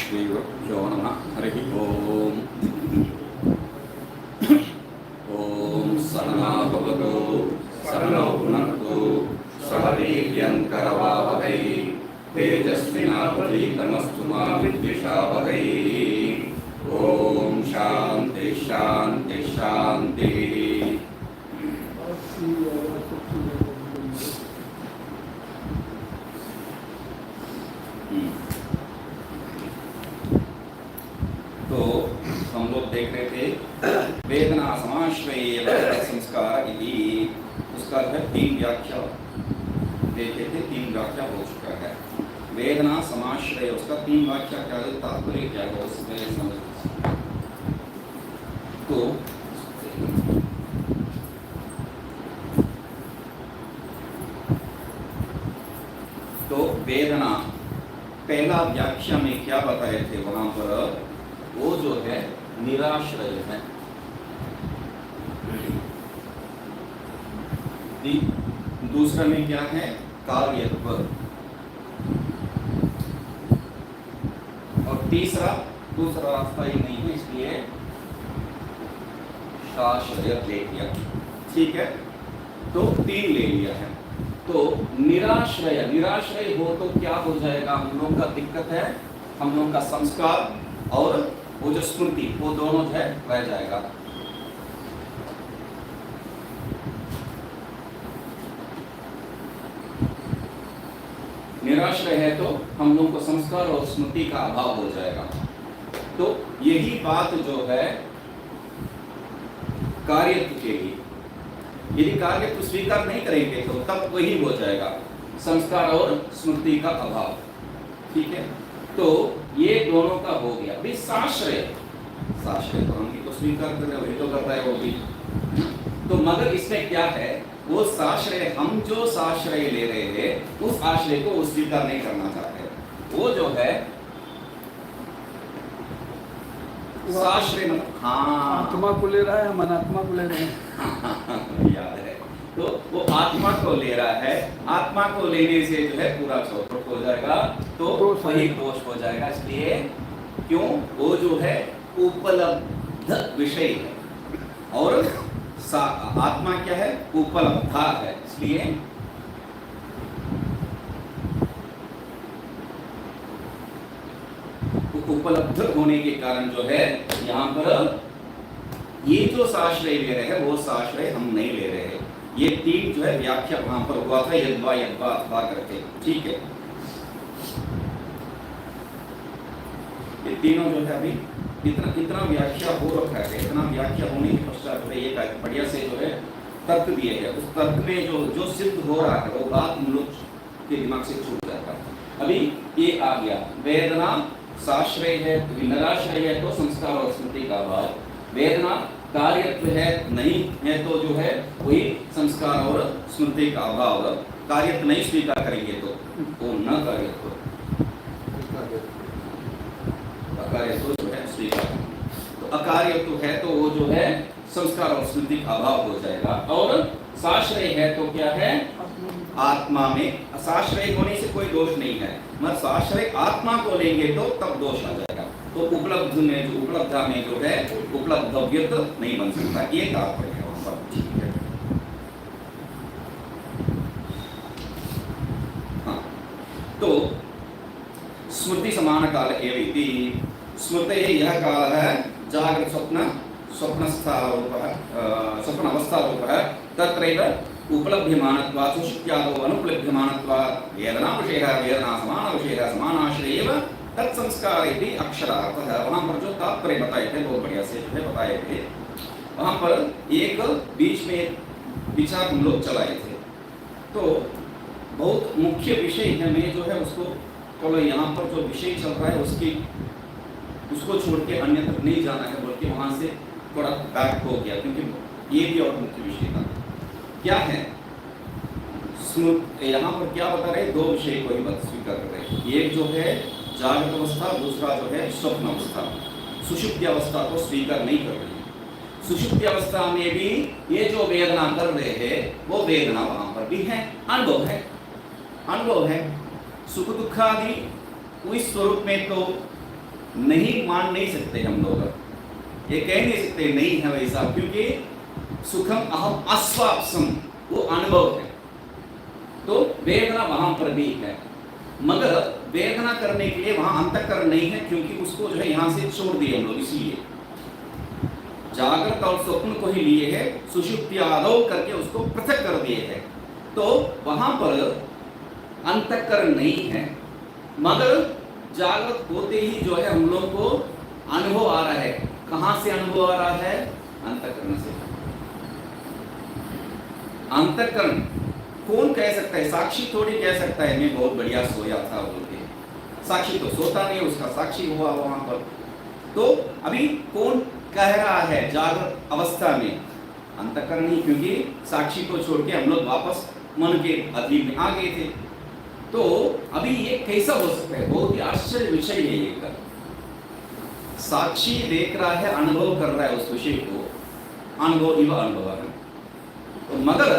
श्रीगुरुभ्यो नमः। हरिः ओम्। ॐ सहना भवतु सहनौ भुनक्तु सह वीर्यङ्करवावहै तेजस्विनावधीतमस्तु मा विद्विषावहै। ॐ शान्ति शान्ति शान्तिः। तो हम लोग देख रहे थे वेदना समाश्रयेव संस्कार इति, उसका जो है 3 व्याख्या देखे थे। 3 व्याख्या हो चुका है। वेदना समाश्रय उसका 3 व्याख्या क्या है, तात्पर्य क्या है उसमें समझ। तो वेदना पहला व्याख्या में क्या बताए थे वहां पर, वो जो है निराश्रय है। दूसरा में क्या है, कार्यत्व। और दूसरा रास्ता ही नहीं है, इसलिए शाश्रय ले लिया। ठीक है, तो 3 ले लिया है। तो निराश्रय हो तो क्या हो जाएगा, हम लोग का दिक्कत है, हम लोग का संस्कार और वो जो स्मृति, वो दोनों जो है रह जाएगा। निराश्रय है तो हम लोग को संस्कार और स्मृति का अभाव हो जाएगा। तो यही बात जो है कार्यत्व के लिए, यदि कार्यत्व स्वीकार नहीं करेंगे तो तब वही हो जाएगा संस्कार और स्मृति का अभाव। ठीक है, तो ये दोनों का हो गया। अभी साश्रय तो हम भी तो स्वीकार कर रहे, वही तो करता है वो भी। तो मगर इसमें क्या है, वो साश्रय, हम जो साश्रय ले रहे हैं उस आश्रय को वो स्वीकार नहीं करना चाहते। वो जो है साश्रय, हाँ, आत्मा को ले रहा है, हम अनात्मा को ले रहे हैं। याद है, तो वो आत्मा को ले रहा है। आत्मा को लेने से जो है पूरा चौपट हो जाएगा, तो वही दोष हो जाएगा। इसलिए क्यों, वो जो है उपलब्ध विषय है और आत्मा क्या है, उपलब्धा है। इसलिए उपलब्ध होने के कारण जो है यहाँ पर ये जो साश्रय ले रहे हैं वो साश्रय हम नहीं ले रहे हैं। ये 3 जो है व्याख्या वहां पर हुआ था, यद्वा यद्वा अथवा करके। ठीक है, ये तीनों जो है अभी इतना व्याख्या हो रखा है। इतना व्याख्या होने के पश्चात ये बढ़िया से जो है तर्क दिए है। उस तर्क में जो सिद्ध हो रहा है वो बात हम लोग के दिमाग से छूट जाता है। अभी ये आ गया, वेदना साश्रय है, निराश्रय है तो संस्कार और स्मृति का अभाव। वेदना कार्यत्व है, नहीं है तो जो है वही संस्कार और स्मृति का अभाव। कार्यत्व नहीं स्वीकार करेंगे तो वो न कार्यत्व, अकार्यत्व जो है स्वीकार। तो अकार्यत्व है तो वो जो है संस्कार और स्मृति का अभाव हो जाएगा। और साश्रय है तो क्या है, आत्मा में साश्रय होने से कोई दोष नहीं है, मगर साश्रय आत्मा को लेंगे तो तब दोष आ जाएगा। तो उपलब्ध में जो उपलब्धा में जो है उपलब्धव्यत नहीं बन सकता, ये तात्पर्य है वहां पर। ठीक है, हाँ, तो स्मृति समान काल एव इति, स्मृते यह काल है जागृत स्वप्न अवस्था रूपः तत्रैव उपलभ्यमानत्वात् सुषुप्त्यादौ अनुपलभ्यमानत्वात् वेदना विषयः वेदना समान विषयः समानाश्रय एव तत्संस्कार इति अक्षरार्थः। वहां पर जो तात्पर्य बताए थे बहुत बढ़िया से जो बताए थे, वहां पर एक बीच में विचार हम लोग चलाए थे। तो बहुत मुख्य विषय हमें जो है उसको, चलो यहाँ पर जो विषय चल रहा है उसको छोड़ के अन्यत्र नहीं जाना है, बल्कि वहां से थोड़ा बैक हो गया, क्योंकि ये भी और मुख्य विषय था। क्या है, यहाँ पर क्या बता रहे, 2 विषय को ही स्वीकार कर रहे हैं। एक जो है जागृत अवस्था, दूसरा जो है स्वप्न अवस्था। सुषुप्ति अवस्था को स्वीकार नहीं कर रहे हैं। सुषुप्ति अवस्था में भी ये जो वेदना कर रहे हैं वो वेदना वहां पर भी है, अनुभव है। सुख दुखादि उस स्वरूप में तो नहीं मान नहीं सकते हम लोग, ये कह नहीं सकते नहीं है वैसा, क्योंकि सुखम अहम अस्वाप्सम वो अनुभव है। तो वेदना वहां पर भी है, मगर वेदना करने के लिए वहां अंतःकरण नहीं है, क्योंकि उसको जो है यहां से छोड़ दिए हम लोग, इसलिए जागृत और स्वप्न को ही लिए है, सुषुप्ति आदौ करके उसको पृथक कर दिए है। तो वहां पर अंतःकरण नहीं है, मगर जागृत होते ही जो है हम लोग को अनुभव आ रहा है। कहां से अनुभव आ रहा है? अंतःकरण से। अंतःकरण कौन कह सकता है? साक्षी थोड़ी कह सकता है मैं बहुत बढ़िया सोया था बोल के। साक्षी तो सोता नहीं, उसका साक्षी हुआ वहां पर। तो अभी कौन कह रहा है जागृत अवस्था में? अंतःकरण ही, क्योंकि साक्षी को छोड़ के हम लोग वापस मन के अधीन में आ गए थे। तो अभी ये कैसा हो सकता है? बहुत ही आश्चर्य विषय है ये। साक्षी देख रहा है, अनुभव कर रहा है उस विषय को, अनुभव इव अनुभव है, तो मगर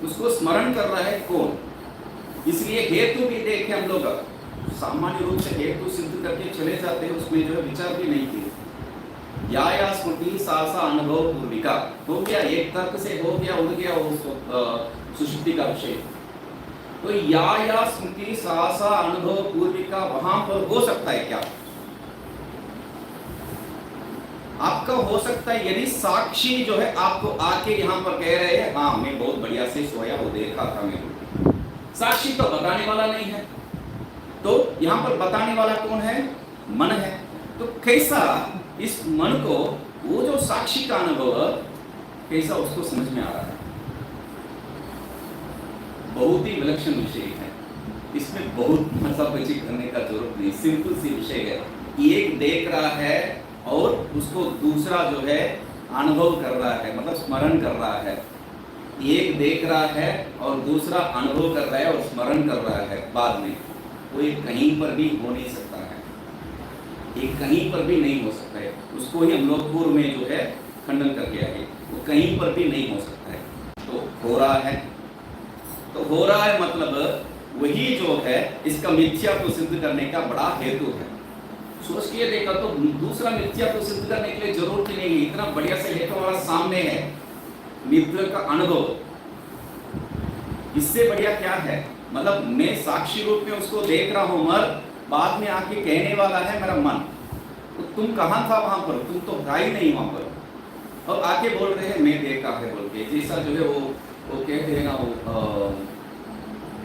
उसको स्मरण कर रहा है कौन? इसलिए हेतु भी देखे हम लोग सामान्य रूप से हेतु सिद्ध करके चले जाते हैं, उसमें जो है विचार भी नहीं किए। या स्मृति सासा अनुभव पूर्विका हो गया, एक तर्क से हो गया, उड़ गया उस सुषुप्ति का विषय। तो या स्मृति सासा अनुभव पूर्विका वहां पर हो सकता है क्या? आपका हो सकता है यदि साक्षी जो है आपको आके यहाँ पर कह रहे हैं हाँ मैं बहुत बढ़िया से सोया, वो देखा था मैं। साक्षी तो बताने वाला नहीं है, तो यहाँ पर बताने वाला कौन है? मन है। तो कैसा इस मन को वो जो साक्षी का अनुभव कैसा उसको समझ में आ रहा है? बहुत ही विलक्षण विषय है, इसमें बहुत मसापची करने का जरूरत नहीं, सिंपल सी विषय है। एक देख रहा है और उसको दूसरा जो है अनुभव कर रहा है, मतलब स्मरण कर रहा है। एक देख रहा है और दूसरा अनुभव कर रहा है और स्मरण कर रहा है बाद में। वो एक कहीं पर भी हो नहीं सकता है, एक कहीं पर भी नहीं हो सकता है। उसको ही हम लोग पूर्व में जो है खंडन करके आए, वो कहीं पर भी नहीं हो सकता है। तो हो रहा है, तो हो रहा है मतलब वही जो है इसका मिथ्या को सिद्ध करने का बड़ा हेतु है। सोच के देखा तो दूसरा मिथ्या को सिद्ध करने के लिए जरूरत ही नहीं है, इतना बढ़िया से हेतु हमारा सामने है, मिथ्या का अनुभव। इससे बढ़िया क्या है? मतलब मैं साक्षी रूप में उसको देख रहा हूं, मगर बाद में आके कहने वाला है मेरा मन। तो तुम कहां था वहां पर? तुम तो था ही नहीं वहां पर, और आके बोल रहे हैं मैं देखा है बोल के। जैसा जो है वो कहते हैं ना, वो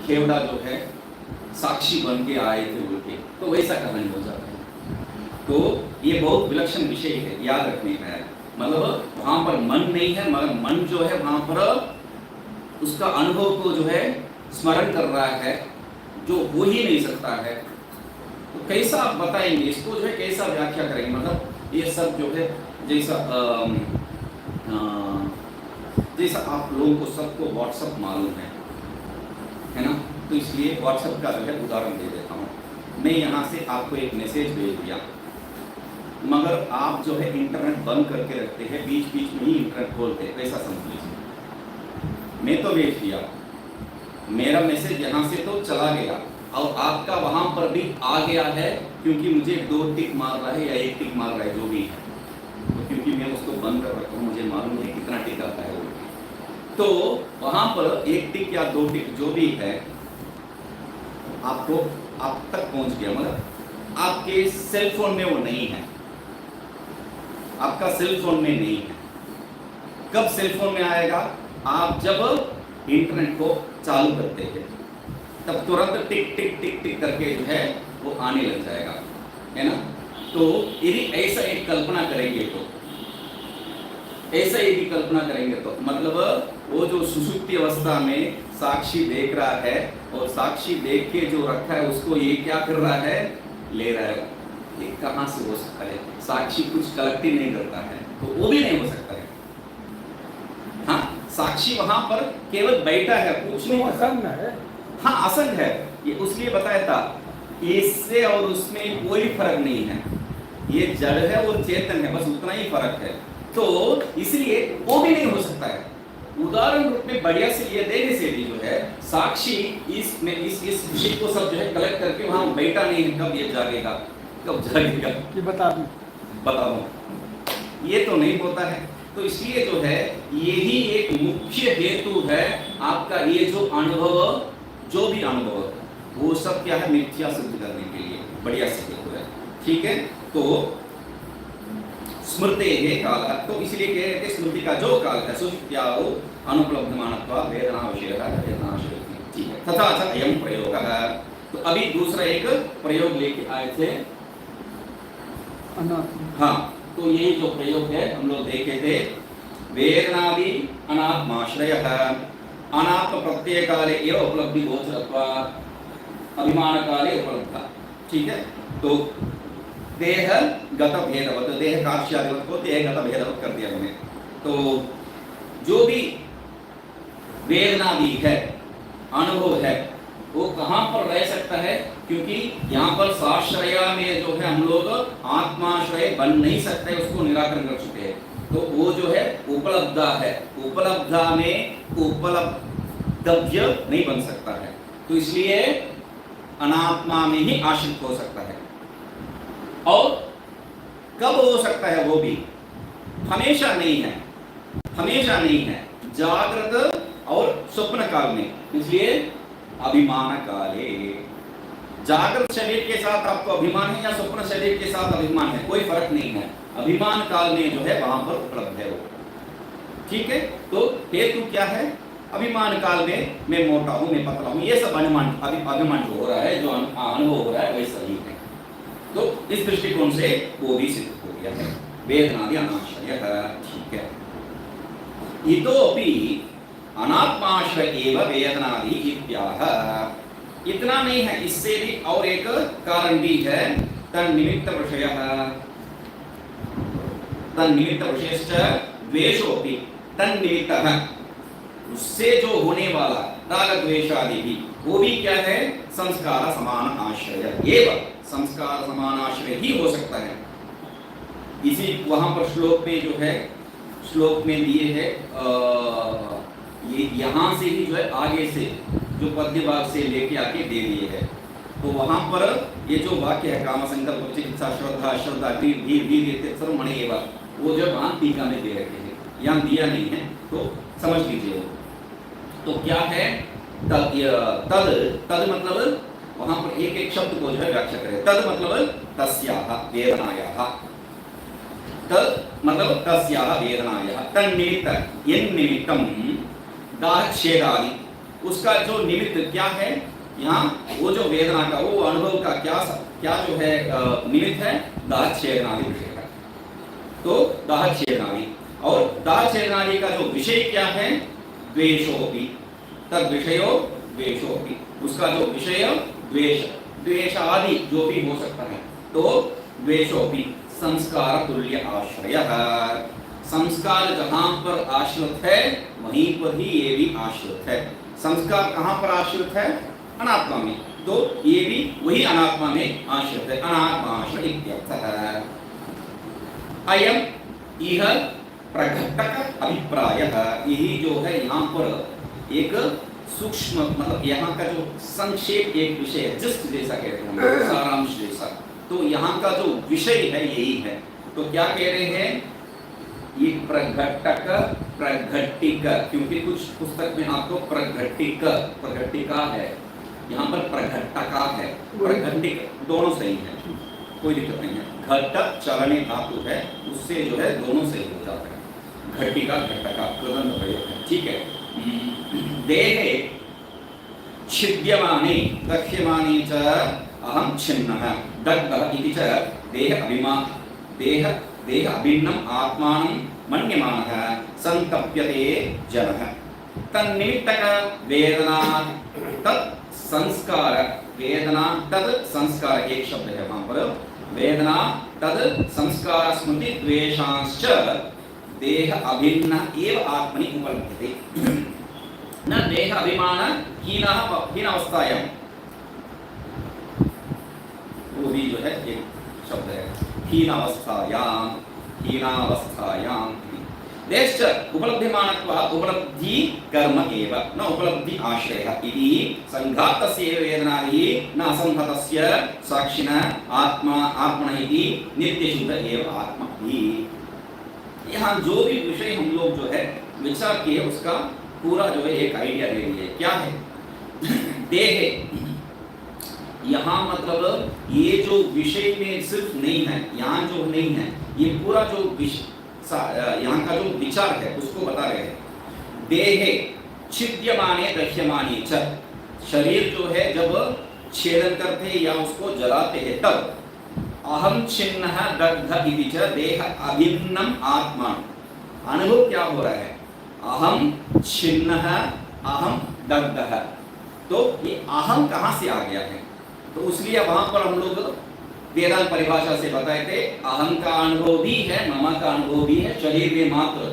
खेवड़ा जो है साक्षी बन के आए थे बोल के, तो वैसा कहानी हो जाता है। तो ये बहुत विलक्षण विषय है, याद रखने का है। मतलब वहां पर मन नहीं है, मगर मन जो है वहां पर उसका अनुभव को जो है स्मरण कर रहा है, जो हो ही नहीं सकता है। तो कैसा आप बताएंगे इसको, जो है कैसा व्याख्या करेंगे? मतलब ये सब जो है जैसा जैसा आप लोगों को सबको व्हाट्सएप मालूम है ना, तो इसलिए व्हाट्सएप का जो है उदाहरण दे देता हूँ। मैं यहाँ से आपको एक मैसेज भेज दिया, मगर आप जो है इंटरनेट बंद करके रखते हैं, बीच बीच में ही इंटरनेट खोलते हैं, कैसा समझ लीजिए। मैं तो भेज दिया, मेरा मैसेज यहाँ से तो चला गया और आपका वहाँ पर भी आ गया है, क्योंकि मुझे 2 टिक मार रहा है या 1 टिक मार रहा है, जो भी है। तो क्योंकि मैं उसको बंद कर रखा हूँ, मुझे मालूम है कितना टिक आता है वो। तो वहाँ पर 1 टिक या 2 टिक जो भी है आपको आप तक पहुँच गया, मगर आपके सेल फोन में वो नहीं है, आपका सेल फोन में नहीं है। कब सेल फोन में आएगा? आप जब इंटरनेट को चालू करते हैं, तब तुरंत टिक टिक टिक टिक करके जो है वो आने लग जाएगा, है ना। तो यदि ऐसा एक कल्पना करेंगे तो, ऐसा यदि कल्पना करेंगे तो मतलब वो जो सुषुप्ति अवस्था में साक्षी देख रहा है और साक्षी देख के जो रखा है उसको ये क्या कर रहा है? ले रहा है। ये कहाँ से हो सकता है? साक्षी कुछ कलेक्ट ही नहीं करता है, तो वो भी नहीं हो सकता है। हाँ, साक्षी वहां पर केवल बैठा है, कुछ नहीं असंग है। हाँ, असंग है, ये उसलिए बताया था। इससे और उसमें कोई फर्क नहीं है, ये जड़ है और चेतन है, बस उतना ही फर्क है। तो इसलिए वो भी नहीं हो सकता है। उदाहरण रूप में बढ़िया से ये देने से भी जो है साक्षी इस विषय को सब जो है कलेक्ट करके वहां बैठा नहीं है, कब ये जागेगा? कब जागेगा? कि बता दूं? बताओ, ये तो नहीं होता है। तो इसलिए जो है यही एक मुख्य हेतु है आपका, ये जो अनुभव, जो भी अनुभव वो सब क्या है, मिथ्या सिद्ध करने के लिए बढ़िया से हेतु है। ठीक है, तो स्मृते है काल, तो इसलिए कह रहे थे स्मृति का जो काल है सुषुप्त्यादौ अनुपलब्धमानत्वात् वेदना विषयः वेदनाश्रयति। ठीक है, तथा च अयं प्रयोगः। तो अभी दूसरा एक प्रयोग लेके आए थे। हाँ, तो यही जो प्रयोग है हम लोग देखे थे, वेदनादि अनात्माश्रयः अनात्म प्रत्यय काले एव उपलब्धि गोचरत्वात् अभिमान काले उपलब्धा। ठीक है, तो देह गत भेदवत, देह कार्यादिवत को देह गत भेदवत कर दिया मैंने। तो जो भी वेदना भी है, अनुभव है, वो कहाँ पर रह सकता है? क्योंकि यहाँ पर साश्रया में जो है हम लोग आत्माश्रय बन नहीं सकते, उसको निराकरण कर चुके हैं। तो वो जो है उपलब्धा है, उपलब्धा में उपलब्धव्य नहीं बन सकता है, तो इसलिए अनात्मा में ही आश्रित हो सकता है। और कब हो सकता है? वो भी हमेशा नहीं है, हमेशा नहीं है, जागृत और स्वप्न काल में। इसलिए अभिमान काले, जागृत शरीर के साथ आपको अभिमान है या स्वप्न शरीर के साथ अभिमान है, कोई फर्क नहीं है, अभिमान काल में जो है वहां पर उपलब्ध है वो। ठीक है, तो हेतु क्या है? अभिमान काल में मैं मोटा हूं, मैं पतला हूं, ये सब अनुमान, अभिमान जो हो रहा है, जो अनुभव हो रहा है वही सही है। तो इस दृष्टिकोण से वो भी सिद्ध हो गया है, वेदनादि अनाश्रयः। ठीक है, इतोपि अनात्माश्रय एव वेदनादि इत्याह। इतना नहीं है, इससे भी और एक कारण भी है, तन्निमित्त विषयः, तन्निमित्त विषयश्च द्वेषोपि, तन्निमित्तः उससे जो होने वाला राग द्वेष आदि भी, वो भी क्या है? संस्कार समान आश्रय एवं, संस्कार समान आश्रय ही हो सकता है। इसी वहां पर श्लोक में जो है, श्लोक में दिए है, ये यहाँ से ही जो है आगे से जो पद्य भाग से लेके आके दे दिए है। तो वहां पर ये जो वाक्य है, काम संकल्प चिकित्सा श्रद्धा श्रद्धा धीर धीर धीर सर्व मणि एवं, वो जो वहां टीका में दे रखे हैं, यहाँ दिया नहीं है, तो समझ लीजिए। तो क्या है? तद, तद, तद मतलब वहां पर एक एक शब्द को जो है व्याख्या करें। तद मतलब तस्याः वेदनायाः, तद मतलब तस्याः वेदनायाः, तन्निमित्त यन्निमित्तम दाहच्छेदादि, उसका जो निमित्त क्या है? यहाँ वो जो वेदना का, वो अनुभव का क्या जो है निमित्त है? दाहच्छेदनादि विषय है। तो दाहच्छेदनादि, और दाहच्छेदनादि का जो विषय क्या है? द्वेषोपि, तद विषयो द्वेषोपि, उसका जो विषय द्वेष, द्वेष आदि जो भी हो सकता है। तो द्वेषोपि संस्कार तुल्य आश्रयः, संस्कार जहां पर आश्रित है वहीं पर ही ये भी आश्रित है। संस्कार कहां पर आश्रित है? अनात्मा में, तो ये भी वही अनात्मा में आश्रित है, अनात्माश्रय इत्यर्थः। अयम इह प्रघटक अभिप्रायः, यही जो है यहाँ पर एक सूक्ष्म, मतलब यहाँ का जो संक्षेप एक विषय है, जिस्ट जैसा कहते हैं, सारांश जैसा, तो यहाँ का जो विषय है यही है। तो क्या कह रहे हैं? ये प्रघटक प्रघटिक, क्योंकि कुछ पुस्तक में आपको प्रघटिक प्रघटिका है, यहाँ पर प्रघटका है, प्रघटिक दोनों सही है, कोई दिक्कत नहीं है। घट चलने धातु है, उससे जो है दोनों सही हो जाता है, घटिका घटका कृदंत प्रयोग है। ठीक है, देहे छिद्यमाने दह्यमाने च अहम छिन्नः दग्धः इति च देह अभिमान, देह अभिन्नम आत्मानं मन्यमानः संतप्यते जनः। तन्निमित्तक वेदना तत् संस्कार, वेदना तद संस्कार, एक शब्द है वहां पर, वेदना तद संस्कार स्मृति द्वेषांश्च देह अभिन्न एव आत्मनि उपलभ्यते। न देह अभिमान हीन अवस्थायां, वो भी जो है एक शब्द है, हीनावस्थायां, हीनावस्थायां, देश्च उपलभ्यमानत्वात् उपलब्धि कर्म एव न उपलब्धि आश्रयः इति संघातस्य एव वेदनादिः न असंहतस्य साक्षिणः आत्मा आत्मनः इति नित्यशुद्ध एव आत्मा ही। यहाँ जो भी विषय हम लोग जो है विचार किए उसका पूरा जो है एक आइडिया ले लिए। क्या है देह, यहाँ मतलब ये जो विषय में सिर्फ नहीं है, यहाँ जो नहीं है, ये पूरा जो यहाँ का जो विचार है उसको बता रहे हैं। देहे छिद्यमाने दह्यमाने च, शरीर जो है जब छेदन करते हैं या उसको जलाते हैं तब अहम छिन्नः दग्ध इति च देह अभिन्नम आत्मा। अनुभव क्या हो रहा है? अहम छिन्नः अहम दग्धः। तो ये अहम कहाँ से आ गया है? तो इसलिए वहां पर हम लोग वेदांत परिभाषा से बताए थे अहम का अनुभव भी है, मम का अनुभव भी है, शरीर में मात्र,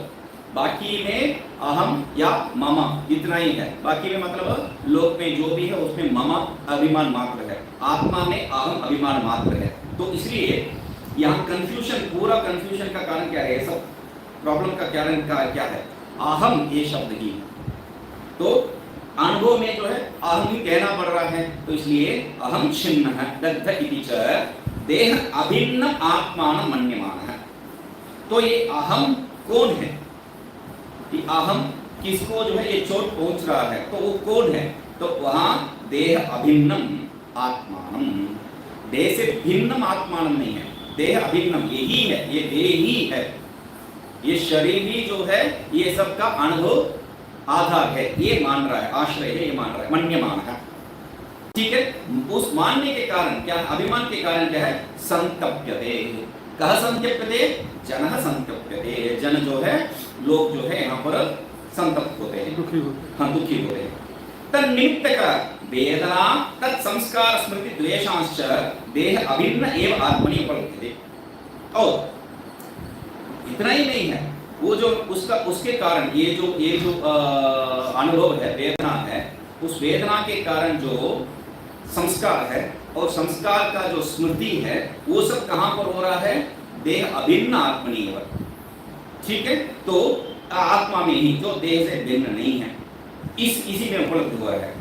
बाकी में अहम या मम इतना ही है। बाकी में मतलब लोक में जो भी है उसमें मम अभिमान मात्र है, आत्मा में अहम अभिमान मात्र है। तो इसलिए यहाँ कंफ्यूजन, पूरा कंफ्यूजन का कारण क्या है? सब प्रॉब्लम का कारण क्या है? अहम ये शब्द ही। तो अनुभव में जो है अहम ही कहना पड़ रहा है, तो इसलिए अहम छिन्नः दग्ध इति च देह अभिन्न आत्मान मन्यमानः। तो ये अहम कौन है? ये अहम किसको जो है ये चोट पहुंच रहा है, तो वो कौन है? तो वहां देह अभिन्नम आत्मानम, देह से भिन्नम आत्मानम नहीं है, देह अभिन्नम यही है, ये देह ही है, ये शरीर ही जो है ये सबका अनुभव आधार है, ये मान रहा है, आश्रय है, ये मान रहा है, मन्यमान है। ठीक है, उस मानने के कारण क्या, अभिमान के कारण क्या है? संतप्यते। कह संतप्यते? जनः संतप्यते। जन जो है, लोग जो है यहाँ पर संतप्त होते हैं, दुखी होते हैं। हाँ, दुखी होते हैं। तन्निमित्त का वेदना तत्संस्कार स्मृति द्वेषांश्च देह अभिन्न एव आत्मनि उपलभ्यते। और इतना ही नहीं है, वो जो उसके कारण ये जो अनुभव है, वेदना है, उस वेदना के कारण जो संस्कार है और संस्कार का जो स्मृति है वो सब कहाँ पर हो रहा है? देह अभिन्न आत्मनि एव। ठीक है, तो आत्मा में ही जो देह से भिन्न नहीं है, इसी में उपलब्ध हुआ है।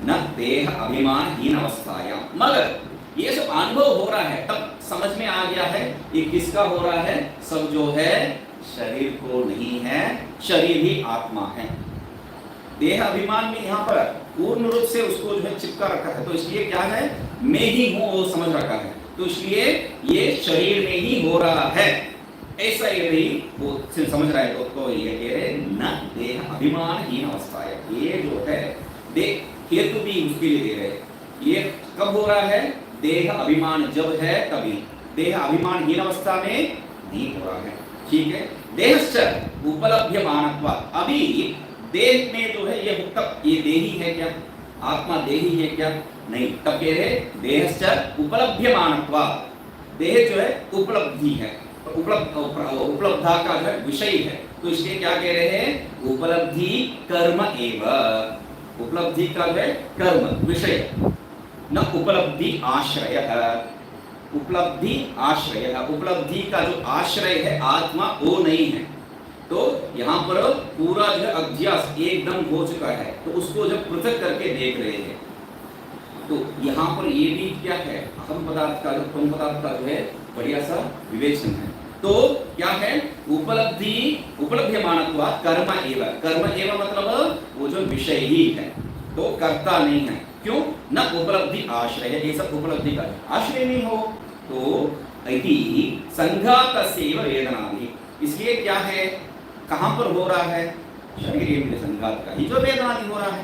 न देह अभिमान हीन अवस्थायां, मगर ये सब अनुभव हो रहा है तब समझ में आ गया है ये किसका हो रहा है? सब जो है शरीर को नहीं है, शरीर ही आत्मा है। देह अभिमान में यहाँ पर पूर्ण रूप से उसको जो है चिपका रखा है, तो इसलिए क्या है? मैं ही हूँ वो समझ रखा है, तो इसलिए ये शरीर में ही हो रहा है, ऐसा यदि वो समझ रहा है तो ये कह रहे न देह अभिमान हीन अवस्था है। ये जो है हेतु भी उसके लिए दे रहे। ये कब हो रहा है? देह अभिमान जब है तभी, देह अभिमान हीन अवस्था में नहीं हो रहा है। ठीक है, देहश्च उपलभ्यमानत्वात्, अभी देह में जो है ये तब ये देही है क्या? आत्मा देही है क्या? नहीं। तब कह रहे देहश्च उपलभ्यमानत्वात्, देह जो है उपलब्धि है, उपलब्धा का जो है विषय है, तो इसलिए क्या कह रहे हैं? उपलब्धि कर्म एव, उपलब्धि का जो है कर्म विषय, न उपलब्धि आश्रय। उपलब्धि आश्रय, उपलब्धि का जो आश्रय है आत्मा वो नहीं है। तो यहाँ पर पूरा जो अध्यास एकदम हो चुका है, तो उसको जब पृथक करके देख रहे हैं, तो यहाँ पर ये भी क्या है? अहम पदार्थ का जो तुम पदार्थ का जो है बढ़िया सा विवेचन है। तो क्या है? उपलभ्यमानत्वात् कर्म एव, कर्म एव मतलब वो जो विषय ही है, तो कर्ता नहीं है। क्यों? न उपलब्धि आश्रय, ये सब उपलब्धि का आश्रय नहीं हो, तो इति संघातस्यैव वेदनादि, इसलिए क्या है? कहाँ पर हो रहा है? शरीर में संघात का ही जो वेदनादि हो रहा है।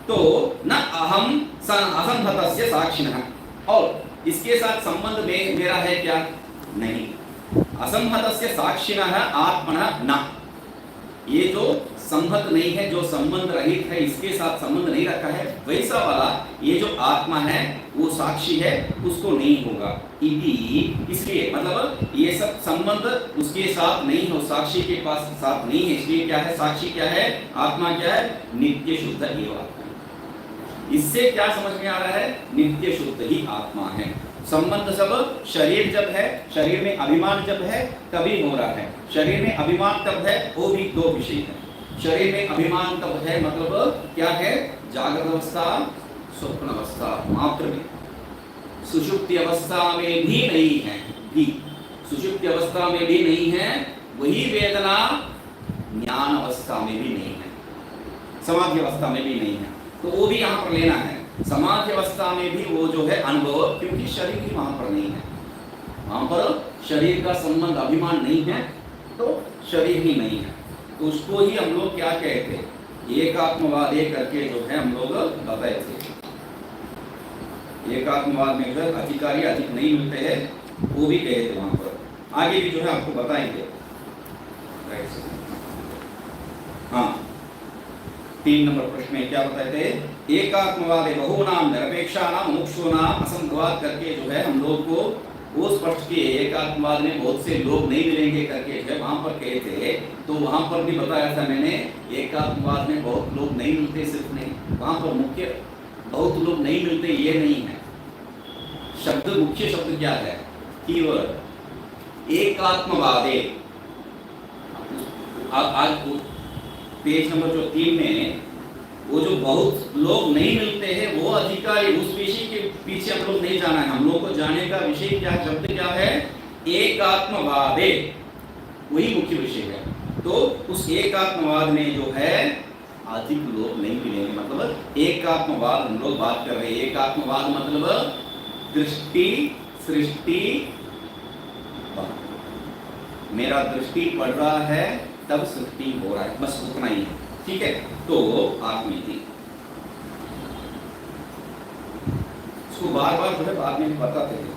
तो न अहम असंहतस्य साक्षिणः, और इसके साथ संबंध में मेरा है क्या? नहीं। असंहतस्य साक्षिणः आत्मनः न, ये जो संहत नहीं है, जो संबंध रहित है, इसके साथ संबंध नहीं रखा है, वैसा वाला ये जो आत्मा है वो साक्षी है, उसको नहीं होगा। इति, इसलिए मतलब ये सब संबंध उसके साथ नहीं हो, साक्षी के पास साथ नहीं है, इसलिए क्या है? साक्षी क्या है? आत्मा क्या है? नित्य शुद्ध एव आत्मा। इससे क्या समझ में आ रहा है? नित्य शुद्ध ही आत्मा है। संबंध सब शरीर जब है, शरीर में अभिमान जब है तभी हो रहा है। शरीर में अभिमान तब है, वो भी दो विषय है। शरीर में अभिमान तब है मतलब क्या है, जागृत अवस्था स्वप्न अवस्था मात्र में, सुषुप्ति अवस्था में भी नहीं है, भी सुषुप्ति अवस्था में भी नहीं है। वही वेदना ज्ञान अवस्था में भी नहीं है, समाधि अवस्था में भी नहीं है। तो वो भी यहाँ पर लेना है। समाधि अवस्था में भी वो जो है अनुभव, क्योंकि शरीर ही वहां पर नहीं है, वहां पर शरीर का संबंध अभिमान नहीं है, तो शरीर ही नहीं है। तो उसको ही हम लोग क्या कहते हैं, एकात्मवाद करके जो है हम लोग बताए थे। एकात्मवाद में जो है अधिकारी अधिक नहीं मिलते हैं, वो भी कहे थे वहां पर। आगे भी जो है आपको बताएंगे। हाँ, 3 नंबर प्रश्न में क्या बताए थे, एकात्मवाद बहुनाम निरपेक्षानाम मुमुक्षूनाम असंभवाद करके जो है हम लोग को वो स्पष्ट किए। एकात्मवाद में बहुत से लोग नहीं मिलेंगे करके जो है वहां पर कहे थे। तो वहां पर भी बताया था मैंने, एकात्मवाद में बहुत लोग नहीं मिलते, सिर्फ नहीं, वहां पर मुख्य बहुत लोग नहीं मिलते ये नहीं है। शब्द, मुख्य शब्द क्या है, कीवर्ड एकात्मवादे। आज पेज नंबर जो 3 में वो जो बहुत लोग नहीं मिलते हैं वो अधिकारी, उस विषय के पीछे हम लोग नहीं जाना है। हम लोग को जाने का विषय क्या, शब्द क्या है, एकात्मवादे, वही मुख्य विषय है। तो उस एकात्मवाद में जो है अधिक लोग नहीं मिलेंगे। मतलब एकात्मवाद हम लोग बात कर रहे हैं। एकात्मवाद मतलब दृष्टि सृष्टि, मेरा दृष्टि पड़ रहा है तब सृष्टि हो रहा है, बस उतना ही है। ठीक है, तो आत्मिति इसको बार बार जो है बाद में बताते हैं।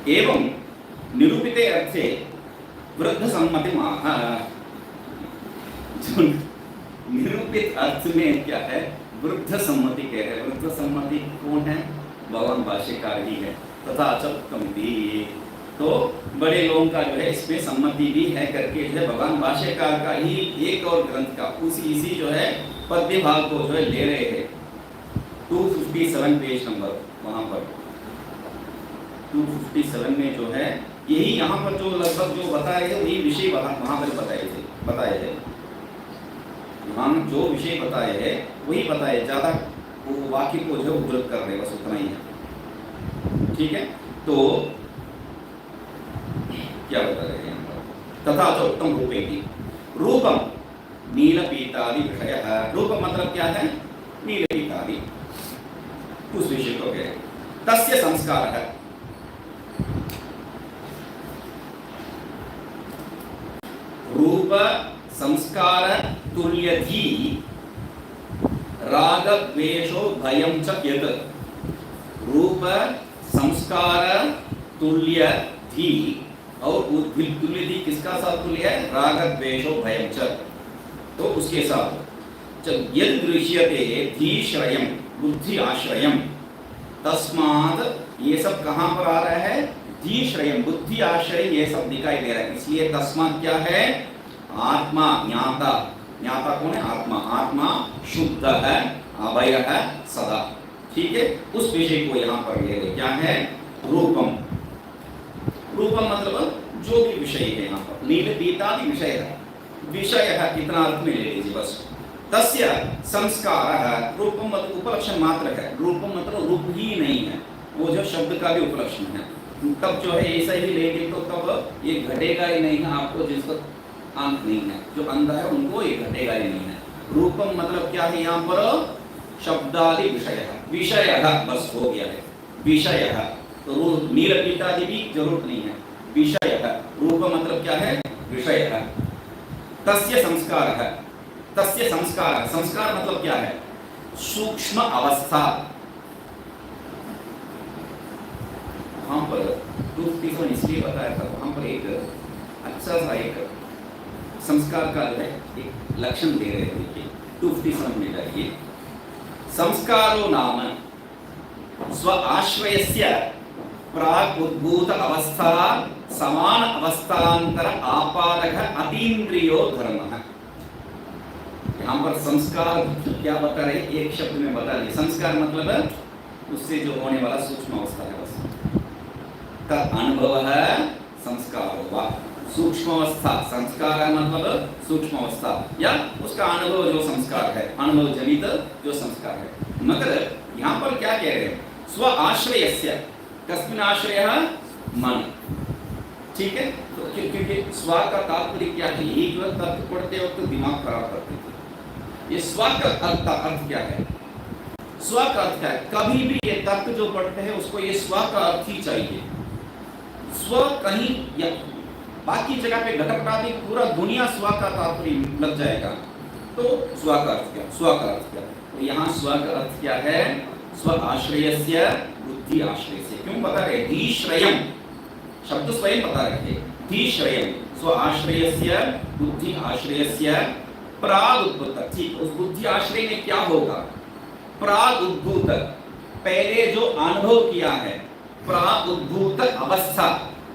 एवं निरूपिते अर्थे वृद्ध सम्मति माह। निरूपित अर्थ में क्या है, वृद्ध सम्मति कह रहे हैं। वृद्ध सम्मति कौन है, भगवान भाष्यकार ही है। तथा चक्कम्पी, तो बड़े लोगों का जो है इसमें सम्मति भी है करके जो है भगवान भाष्यकार का ही एक और ग्रंथ का इसी जो है पद्य भाग को जो है ले रहे हैं। 257 पेज नंबर, वहां पर 257 में जो है यही यहाँ पर जो लगभग जो बताए थे वही विषय वहां पर बताए थे। हम जो विषय बताए हैं वही बताए, ज्यादा वो वाक्य को जो है उद्धृत कर रहे, बस उतना ही है। ठीक है, तो क्या बता रहे हैं, तथा तो उत्तम रूपेति रूपम नील पीतादि विषय। रूपम मतलब क्या है, नील पीतादि, उस विषय को कहे। तस्य संस्कार है, रूप संस्कार तुल्यधि राग द्वेषो भयं च यत्। रूप संस्कार तुल्यधि, और तुल्यधि किसका साथ तुल्य है, राग द्वेषो भयं च, तो उसके साथ यद दृश्यते धीश्रयं बुद्धि आश्रयं, तस्मात् ये सब कहां पर आ रहा है, धीश्रयं बुद्धि आश्रय, ये सब दिखाई दे रहा है। इसलिए तस्मात् क्या है, आत्मा ज्ञाता, ज्ञाता कौन है, आत्मा, आत्मा शुद्ध है, अभय है सदा। ठीक है, उस विषय को यहाँ पर ले रहे, क्या है, रूपम। रूपम मतलब जो भी विषय है, यहाँ पर नील पीतादि विषय है, विषय है इतना अर्थ में ले लीजिए बस। तस्य संस्कार है, रूपम मतलब उपलक्षण मात्र है, रूपम मतलब रूप ही नहीं है, वो जो शब्द का भी उपलक्षण है। तब जो है ऐसा ही लेंगे तो तब ये घटेगा ही नहीं है आपको, जिसको आंख नहीं है, जो अंधा है उनको ये घटेगा ही नहीं है। रूपम मतलब क्या है, यहाँ पर शब्दादि विषय है, विषय है, बस हो गया है, विषय है। तो नील पीतादि भी जरूरत नहीं है, विषय है। रूप मतलब क्या है, विषय है। तस्य संस्कार है, तस्य संस्कार, संस्कार मतलब क्या है, सूक्ष्म अवस्था। वहां पर 257 इसलिए बताया था, वहां पर एक अच्छा सा एक संस्कार का जो है एक लक्षण दे रहे थे। देखिए 257 में जाइए, संस्कारो नाम स्व आश्रयस्य प्राग उद्भूत अवस्था समान अवस्थांतर आपादक अतीन्द्रियो धर्म। यहाँ पर संस्कार क्या बता रहे, एक शब्द में बता दिए। संस्कार मतलब उससे जो होने वाला सूक्ष्म अवस्था है, बस का अनुभव है संस्कार होगा। सूक्ष्म अवस्था, संस्कार मतलब सूक्ष्म अवस्था या उसका अनुभव जो संस्कार है, अनुभव जनित जो संस्कार है। मगर यहाँ पर क्या कह रहे हैं, स्व आश्रयस्य, कस्मिन् आश्रयः, मन। ठीक है, तो क्योंकि स्व का तात्पर्य क्या है, यही जो तर्क पढ़ते वक्त दिमाग खराब करते थे। ये स्व का अर्थ क्या है, स्व का अर्थ क्या है, कभी भी ये तर्क जो पढ़ते हैं उसको ये स्व का अर्थ ही चाहिए। स्व कहीं या बाकी जगह पे घटपटादी पूरा दुनिया स्व का तात्पर्य लग जाएगा, तो स्व का अर्थ क्या, स्व का अर्थ क्या। तो यहाँ स्व का अर्थ क्या है, स्व आश्रयस्य बुद्धि आश्रयस्य। क्यों बता रहे, धीश्रयम् शब्द स्वयं बता रहे थे, धीश्रयम् स्व आश्रयस्य बुद्धि आश्रयस्य प्राग उद्भूत। ठीक, उस बुद्धि आश्रय में क्या होगा, प्राग उद्भूत, पहले जो अनुभव किया है, प्राग उद्भूत अवस्था।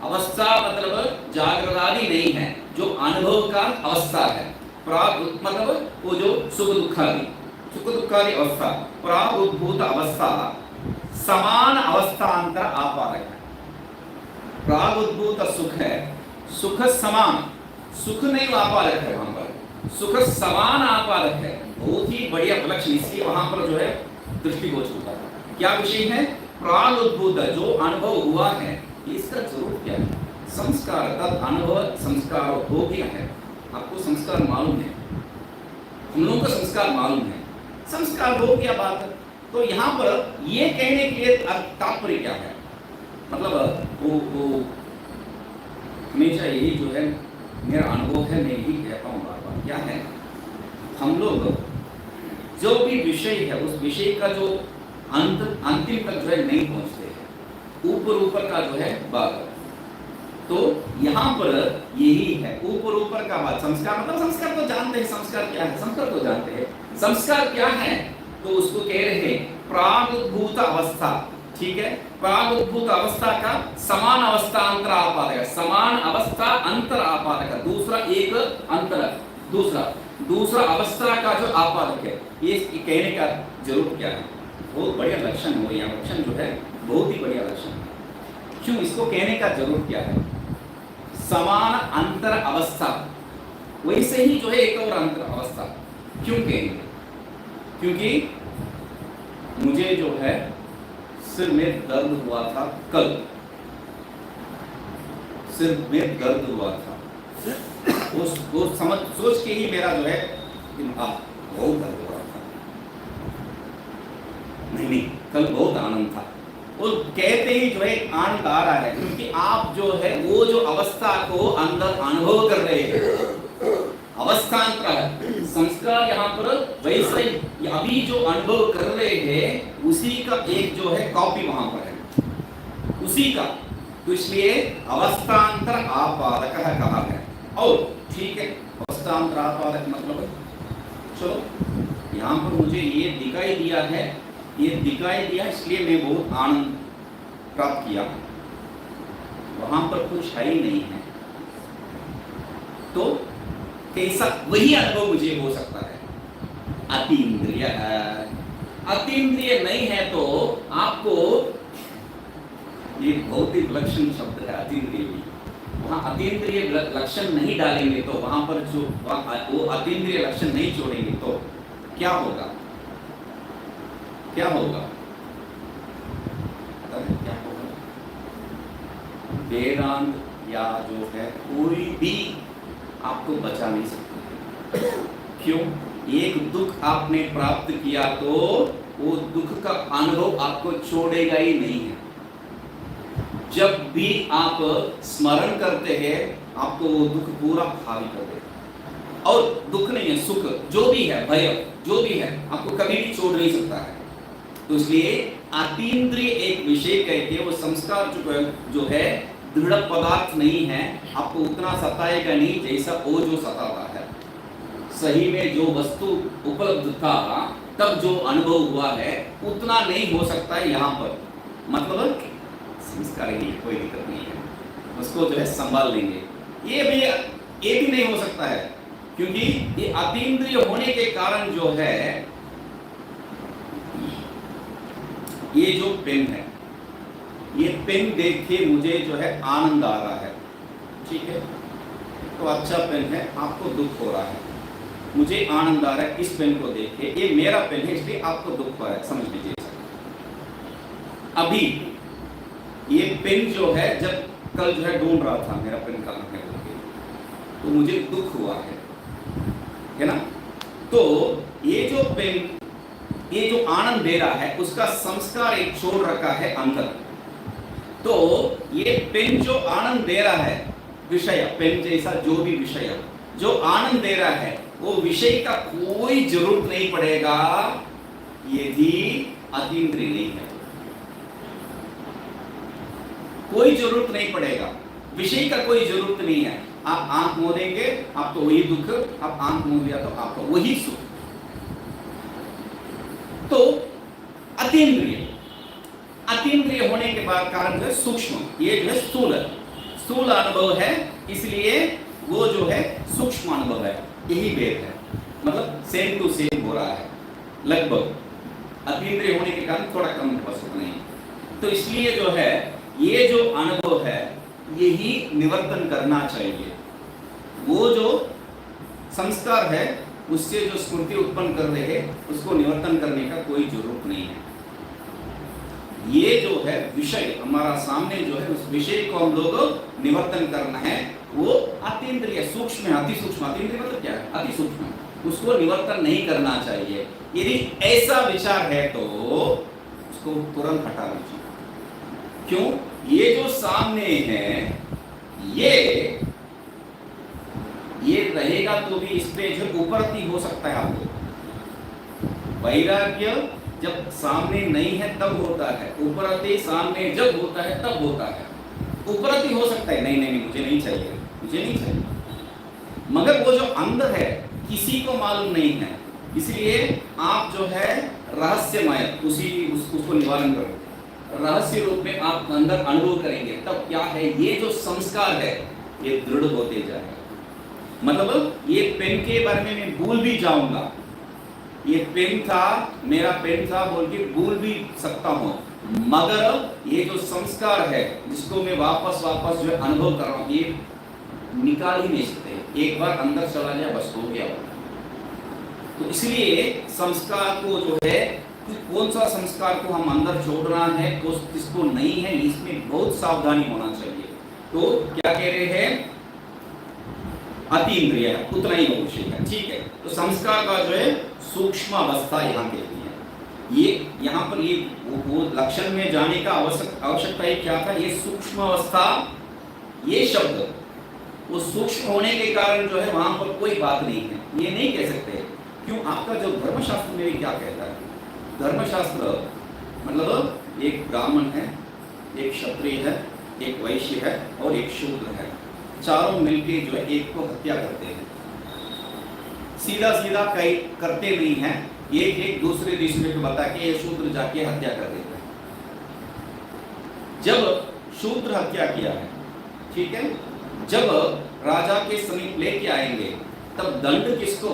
अवस्था मतलब जागृत आदि नहीं है, जो अनुभव का अवस्था है। प्राग मतलब वो जो सुख दुखादि, सुख दुखादि अवस्था, प्राग उद्भूत अवस्था समान अवस्थांतर आपादक है। प्राग उद्भूत सुख है, सुख समान, सुख नहीं आपादक है, वहां पर सुख समान आपादक है। बहुत ही बढ़िया विलक्षण, इसलिए वहां पर जो है दृष्टिगोचर होता है। क्या विषय है, प्राग उद्भूत, जो अनुभव हुआ है, इसका स्वरूप क्या है, संस्कार। तद अनुभव संस्कार हो गया है। आपको संस्कार मालूम है, हम लोगों को संस्कार मालूम है, संस्कार हो गया बात। तो यहाँ पर ये कहने के लिए तात्पर्य क्या है, मतलब वो हमेशा यही जो है मेरा अनुभव है, मैं यही कहता हूँ बार बार, क्या है, हम लोग जो भी विषय है उस विषय का जो अंतिम तक जो है नहीं पहुंचते हैं, ऊपर का जो है बात। तो यहाँ पर यही है, ऊपर का बात। संस्कार मतलब संस्कार तो जानते हैं, संस्कार क्या है, संस्कार तो जानते हैं। संस्कार क्या है, तो उसको कह रहे हैं प्रागुद्भूत अवस्था। ठीक है, प्रागुद्भूत अवस्था का समान अवस्था अंतर आपादक, समान अवस्था अंतर आपादक, दूसरा एक अंतर, दूसरा अवस्था का जो आपादक है, ये कहने का जरूरत क्या है, बहुत बढ़िया लक्षण हो, यहाँ लक्षण जो है बहुत ही बढ़िया लक्षण है। क्यों इसको कहने का जरूरत क्या है, समान अंतर अवस्था, वैसे ही जो है एक और अंतर अवस्था क्यों कहेंगे, क्योंकि मुझे जो है सिर में दर्द हुआ था कल, सिर में दर्द हुआ था, वो समझ सोच के ही मेरा जो है बहुत दर्द हुआ था, नहीं कल बहुत आनंद था। वो कहते ही जो है आनंद आ रहा है, क्योंकि आप जो है वो जो अवस्था को अंदर अनुभव कर रहे हैं, अवस्थांतर है संस्कार। यहाँ पर वैसे अभी जो अनुभव कर रहे हैं उसी का एक जो है कॉपी वहां पर है, उसी का, तो इसलिए अवस्थांतर आपादक कहा है। और ठीक है, अवस्थांतर आपादक मतलब चलो यहाँ पर मुझे ये दिखाई दिया है, ये दिखाई दिया इसलिए मैं बहुत आनंद प्राप्त किया, वहां पर कुछ है ही नहीं है, तो कैसा वही अनुभव मुझे हो सकता है, अतीन्द्रिय है। अतीन्द्रिय नहीं है तो आपको, ये बहुत ही विलक्षण शब्द है अतीन्द्रिय भी, वहां अतीन्द्रिय लक्षण नहीं डालेंगे तो वहां पर जो वो अतीन्द्रिय लक्षण नहीं छोड़ेंगे तो क्या होगा, क्या होगा, क्या होगा, वेदांत या जो है कोई भी आपको बचा नहीं सकता। क्यों, एक दुख आपने प्राप्त किया तो वो दुख का अनुभव आपको छोड़ेगा ही नहीं है। जब भी आप स्मरण करते हैं आपको वो दुख पूरा हावी कर देगा, और दुख नहीं है सुख जो भी है, भय जो भी है, आपको कभी भी छोड़ नहीं सकता है। तो इसलिए अतीन्द्रिय एक विषय कहते, वो संस्कार जो है दृढ़ पदार्थ नहीं है, आपको उतना सताएगा नहीं जैसा वो जो सताता है। सही में जो वस्तु उपलब्ध था तब जो अनुभव हुआ है उतना नहीं हो सकता है यहाँ पर, मतलब संस्कार ही, कोई दिक्कत नहीं है। उसको जो है संभाल लेंगे। ये भी नहीं हो सकता है, क्योंकि ये अतीन्द्रिय होने के कारण जो है, ये जो पेन है, ये पेन देख के मुझे जो है आनंद आ रहा है, ठीक है, तो अच्छा पेन है, आपको दुख हो रहा है, मुझे आनंद आ रहा है इस पेन को देख के, ये मेरा पेन है इसलिए आपको दुख हो रहा है, समझ लीजिए। अभी ये पेन जो है, जब कल जो है ढूंढ रहा था मेरा पेन कहाँ है बोल के, तो मुझे दुख हुआ है ना। तो ये जो पेन, ये जो आनंद दे रहा है, उसका संस्कार एक छोड़ रखा है अंदर। तो ये पेन जो आनंद दे रहा है, विषय, पेन जैसा जो भी विषय जो आनंद दे रहा है, वो विषय का कोई जरूरत नहीं पड़ेगा यदि अतीन्द्रिय नहीं है। कोई जरूरत नहीं पड़ेगा, विषय का कोई जरूरत नहीं है। आप आंख मूंदेंगे आपको वही दुख, आप आंख मूंद दिया तो आपको वही सुख। तो अतीन्द्रिय, अतीन्द्रिय होने के बाद कारण जो है सूक्ष्म, ये जो है स्थूल अनुभव है, इसलिए वो जो है सूक्ष्म अनुभव है। यही भेद है, मतलब सेम टू सेम हो रहा है लगभग। अतीन्द्रिय होने के कारण थोड़ा कम बस नहीं। तो इसलिए जो है ये जो अनुभव है, यही निवर्तन करना चाहिए। वो जो संस्कार है, उससे जो स्मृति उत्पन्न कर रहे हैं, उसको निवर्तन करने का कोई जरूरत नहीं है। ये जो है विषय हमारा सामने जो है, उस विषय को हम लोग निवर्तन करना है। वो अतीन्द्रिय सूक्ष्म है, अति सूक्ष्म। अतीन्द्रिय मतलब क्या है? अति सूक्ष्म। उसको निवर्तन नहीं करना चाहिए। यदि ऐसा विचार है तो उसको तुरंत हटा दीजिए। क्यों? ये जो सामने है, ये रहेगा तो भी इसमें जो उपरती हो सकता है आपको। वैराग्य जब सामने नहीं है तब होता है, उपरती सामने जब होता है तब होता है। उपरती हो सकता है, नहीं मुझे नहीं चाहिए, मुझे नहीं चाहिए, मगर वो जो अंदर है किसी को मालूम नहीं है। इसलिए आप जो है रहस्यमय उसको निवारण करो, रहस्य रूप में आप अंदर अनुभव करेंगे। तब क्या है, ये जो संस्कार है ये दृढ़ होते जाएगा। मतलब ये पेन के बारे में मैं भूल भी जाऊंगा, ये पेन था, मेरा पेन था बोल के भूल भी सकता हूं, मगर ये जो संस्कार है जिसको मैं वापस जो है अनुभव कर रहा हूं, ये निकाल ही नहीं सकते। एक बार अंदर चला गया बस हो गया। तो इसलिए संस्कार को जो है, कौन सा संस्कार को हम अंदर छोड़ना है, किसको नहीं है, इसमें बहुत सावधानी होना चाहिए। तो क्या कह रहे हैं, अतीन्द्रिय है, उतना ही विषय है, ठीक है। तो संस्कार का जो है सूक्ष्म अवस्था यहाँ कहती है। ये यहाँ पर ये वो लक्षण में जाने का आवश्यकता ही क्या था, ये सूक्ष्म अवस्था, ये शब्द वो सूक्ष्म होने के कारण जो है वहां पर कोई बात नहीं है, ये नहीं कह सकते। क्यों? आपका जो धर्मशास्त्र में क्या कहता है, धर्मशास्त्र मतलब एक ब्राह्मण है, एक क्षत्रिय है, एक वैश्य है और एक शूद्र है, चारों मिलके जो है एक को हत्या करते हैं। सीधा कई करते नहीं हैं, एक दूसरे को बता के ये शूद्र जाके हत्या कर देते हैं। जब शूद्र हत्या किया है, ठीक है, जब राजा के समीप लेके आएंगे तब दंड किसको?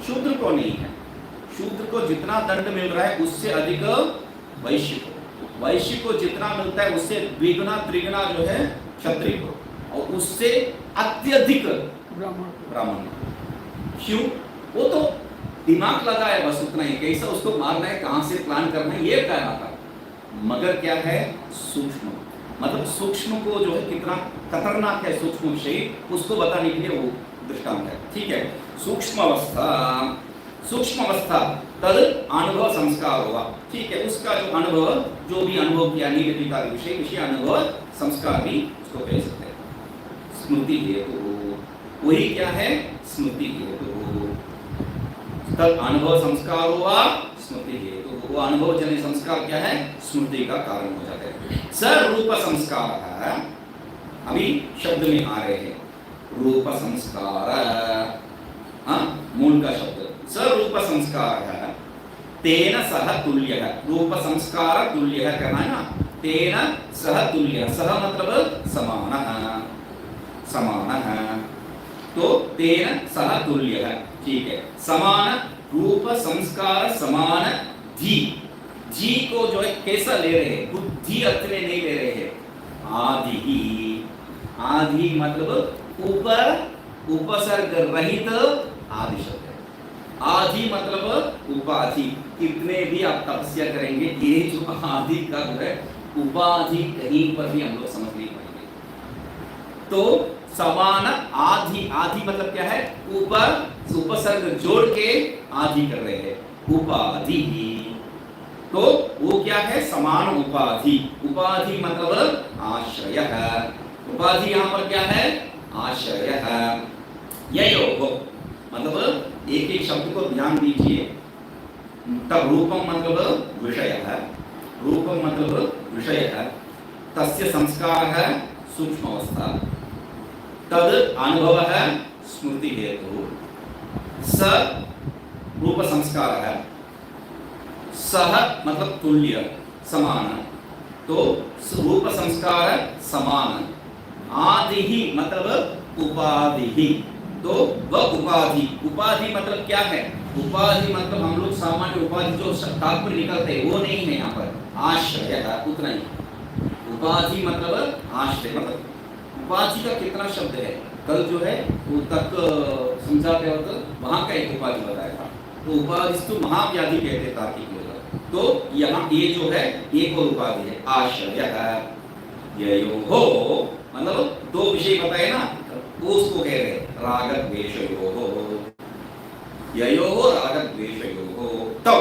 शूद्र को नहीं है। शूद्र को जितना दंड मिल रहा है उससे अधिक वैश्य को, वैश्य को जितना मिलता है उससे द्विगुना त्रिगुना जो है क्षत्रिय को, और उससे अत्यधिक ब्राह्मण। क्यों? वो तो दिमाग लगा है बस उतना ही, कैसा उसको मारना है, कहां से प्लान करना है, ये कहना था। मगर क्या है, सूक्ष्म, मतलब सूक्ष्म को जो है कितना खतरनाक है सूक्ष्म विषय, उसको बताने के लिए वो दृष्टांत है, ठीक है। सूक्ष्म अवस्था तद अनुभव संस्कार हुआ, ठीक है। उसका जो अनुभव, जो भी अनुभव किया, नील विषय अनुभव संस्कार भी उसको कह सकते हैं। स्मृति हेतु, वही क्या है, स्मृति हेतु। तद अनुभव संस्कार हुआ स्मृति हेतु, वो अनुभव जनित संस्कार क्या है, स्मृति का कारण हो जाता है। सरूप संस्कार है, अभी शब्द में आ रहे हैं रूप संस्कार, मूल का शब्द सरूप संस्कार है, तेन सह तुल्य है। रूप संस्कार तुल्य है करना है ना, तेन सह तुल्यः, सह मतलब समानः, समानः, तो तेन सह तुल्यः, ठीक है। समान रूप संस्कार समान धी, जी को जो है कैसा ले रहे हैं, बुद्धि अर्थ में नहीं ले रहे हैं, आदि ही, आदि मतलब ऊपर उपसर्ग रहित आदि शब्द है। आदि मतलब उपाधि, कितने भी आप तपस्या करेंगे ये जो आदि का जो है उपाधि कहीं पर भी हम लोग समझ नहीं पाएंगे। तो समान आदि, आदि मतलब क्या है, ऊपर उपसर्ग जोड़ के आदि कर रहे हैं, उपाधि ही, तो वो क्या है, समान उपाधि, उपाधि मतलब आश्रय है, उपाधि यहाँ पर क्या है, आश्रय है। ययोः मतलब एक एक शब्द को ध्यान दीजिए, तब रूपम मतलब विषय है, रूपम मतलब विषय है, तस्य संस्कार है सूक्ष्म अवस्था, तद अनुभव है स्मृति हेतु, स रूप संस्कार है, सह मतलब तुल्य समान, तो रूप संस्कार समान, आदि ही मतलब उपाधि ही, तो वह उपाधि, उपाधि मतलब क्या है, उपाधि मतलब हम लोग सामान्य उपाधि जो तात्पर्य निकलते हैं वो नहीं है, यहाँ पर आश्रय है, उतना ही। उपाधि मतलब आश्रय, मतलब उपाधि का कितना शब्द है, कल जो है वो तक समझाते वक्त वहां का एक उपाधि बताया था, तो उपाधिस्तु महाव्याधि कहते तार्किक लोग, तो यहाँ ये जो है एक और उपाधि है, आश्रय है। ययोः मतलब दो विषय बताए ना, उसको कह रहे राग द्वेषयोः, ययोः राग द्वेषयोः, तो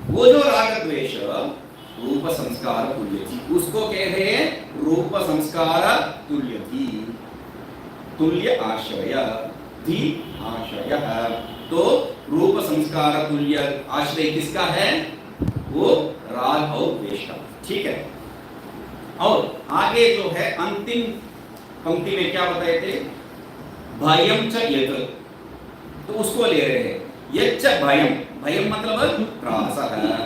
वो जो राग द्वेष रूप संस्कार तुल्यति, उसको कह रहे हैं रूप संस्कार तुल्यति, तुल्य आश्रय, धी आश्रय, तो रूप संस्कार तुल्य आश्रय किसका है, वो राग और द्वेष का, ठीक है। और आगे जो है अंतिम पंक्ति में क्या बताए थे, भयम च यत्, तो उसको ले रहे हैं, यच्च भयम, भयम मतलब त्रास है,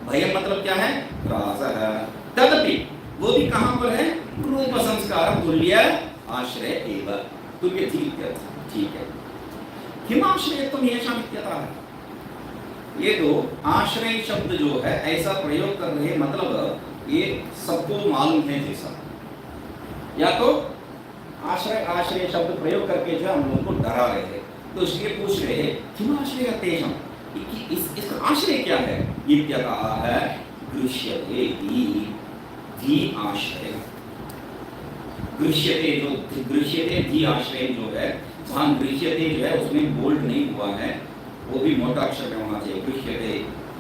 भयम मतलब क्या है, त्रास है, तदपि वो भी कहां पर है, रूप संस्कार तुल्य आश्रय एव, तुल्य ठीक है। हिमाश्रय तो येषाम् इत्यतः है, ये तो आश्रय शब्द जो है ऐसा प्रयोग कर रहे, मतलब ये सबको मालूम है जैसा, या तो आश्रय आश्रय शब्द प्रयोग करके जो हम लोग को डरा रहे हैं, तो इसलिए पूछ रहे हैं हिमाश्रय तेषां, इस आश्रय क्या है, इत्यतः है गृह्यते धी आश्रय, गृह्यते जो गृह्यते धी आश्रय जो है, वहां गृह्यते जो है उसमें बोल्ड नहीं हुआ है, वो भी मोटा अक्षर में होना चाहिए, गृह्यते,